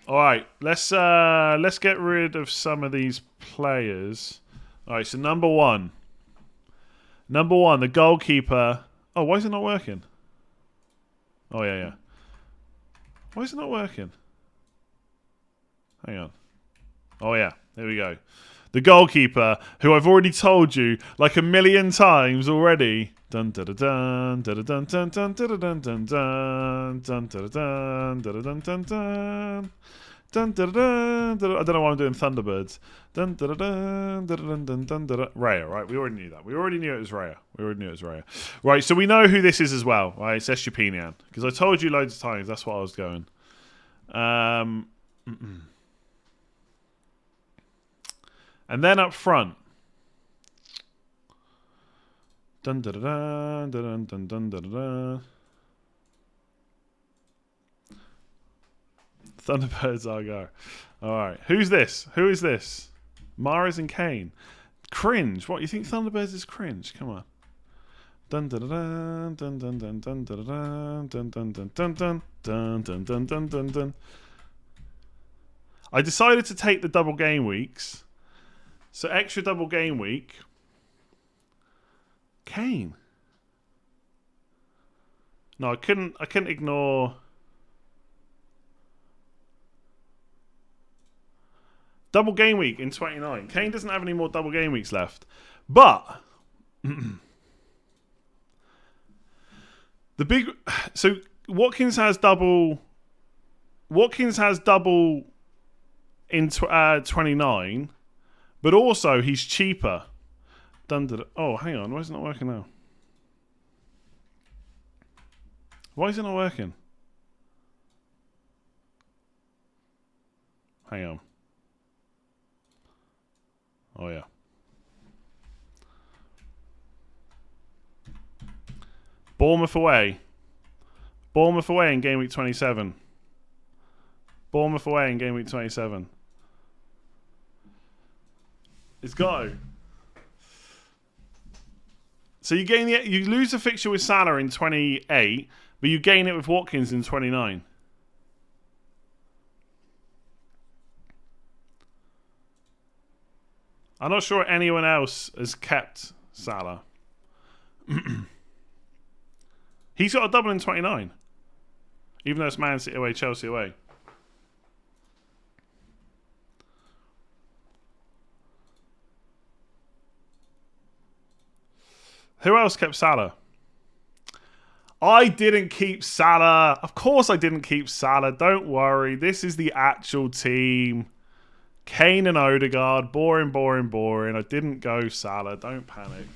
All right, let's get rid of some of these players. All right, so number one, the goalkeeper. Oh, why is it not working? Oh yeah. Why is it not working? Hang on. Oh yeah, there we go. The goalkeeper, who I've already told you like a million times already. Dun dun dun dun dun dun dun dun dun dun dun dun dun dun dun dun dun. Dun, dun, dun, dun, I don't know why I'm doing Thunderbirds. Dun, dun, dun, dun, dun, dun, dun, dun, dun. Raya, right? We already knew that. We already knew it was Raya. Right, so we know who this is as well, right? It's Estupinian. Because I told you loads of times that's what I was going. And then up front. Dun, dun, dun, dun, dun, dun, dun, dun. Thunderbirds Argo. Alright. Who's this? Who is this? Mahrez and Kane. Cringe. What, you think Thunderbirds is cringe? Come on. Dun dun dun dun dun dun dun dun dun dun dun dun dun dun dun dun dun dun dun. I decided to take the double game weeks. So extra double game week. Kane. No, I couldn't ignore. Double game week in 29. Kane doesn't have any more double game weeks left. But the big so Watkins has double in 29, but also he's cheaper. Oh, hang on, why is it not working now? Why is it not working? Hang on. Oh, yeah. Bournemouth away. Bournemouth away in game week 27. Bournemouth away in game week 27. It's got to. So you lose the fixture with Salah in 28, but you gain it with Watkins in 29. I'm not sure anyone else has kept Salah. He's got a double in 29. Even though it's Man City away, Chelsea away. Who else kept Salah? I didn't keep Salah. Of course I didn't keep Salah. Don't worry. This is the actual team. Kane and Odegaard. Boring. I didn't go Salah. Don't panic.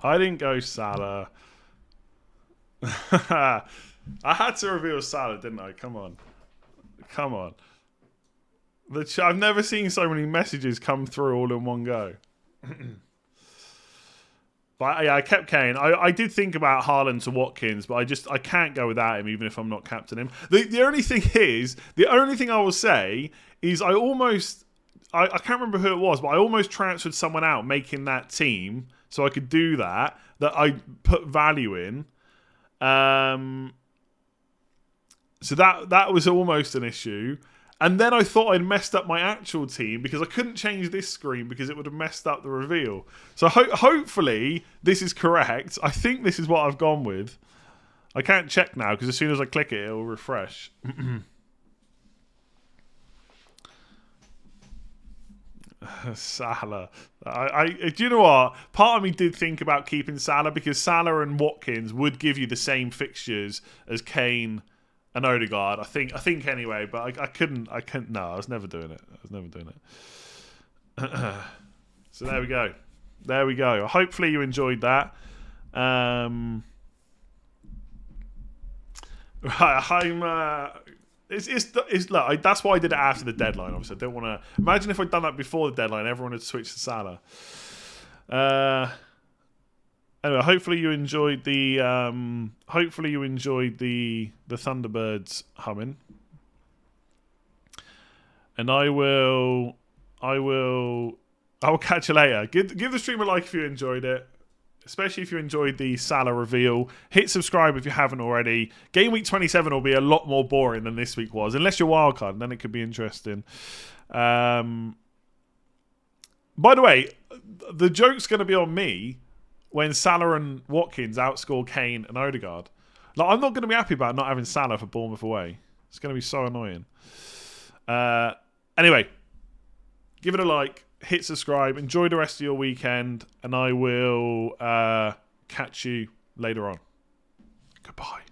I didn't go Salah. I had to reveal Salah, didn't I? Come on. Come on. I've never seen so many messages come through all in one go. But yeah, I kept Kane. I did think about Haaland to Watkins, but I can't go without him, even if I'm not captain him. The only thing I will say is I can't remember who it was, but I almost transferred someone out making that team so I could do that I put value in. So that was almost an issue. And then I thought I'd messed up my actual team because I couldn't change this screen because it would have messed up the reveal. So hopefully this is correct. I think this is what I've gone with. I can't check now because as soon as I click it, it'll refresh. Salah. Do you know what? Part of me did think about keeping Salah because Salah and Watkins would give you the same fixtures as Kane and Odegaard. I think anyway, but I couldn't. No, I was never doing it. So there we go. Hopefully you enjoyed that. Right, look, that's why I did it after the deadline. Obviously, I don't want to imagine if I'd done that before the deadline. Everyone had switched to Salah. Anyway, hopefully you enjoyed the Thunderbirds humming, and I will catch you later. Give the stream a like if you enjoyed it, especially if you enjoyed the Salah reveal. Hit subscribe if you haven't already. Game week 27 will be a lot more boring than this week was, unless you're wildcard, then it could be interesting. By the way, the joke's going to be on me when Salah and Watkins outscore Kane and Odegaard. Like, I'm not going to be happy about not having Salah for Bournemouth away. It's going to be so annoying. Anyway, give it a like, hit subscribe, enjoy the rest of your weekend, and I will catch you later on. Goodbye.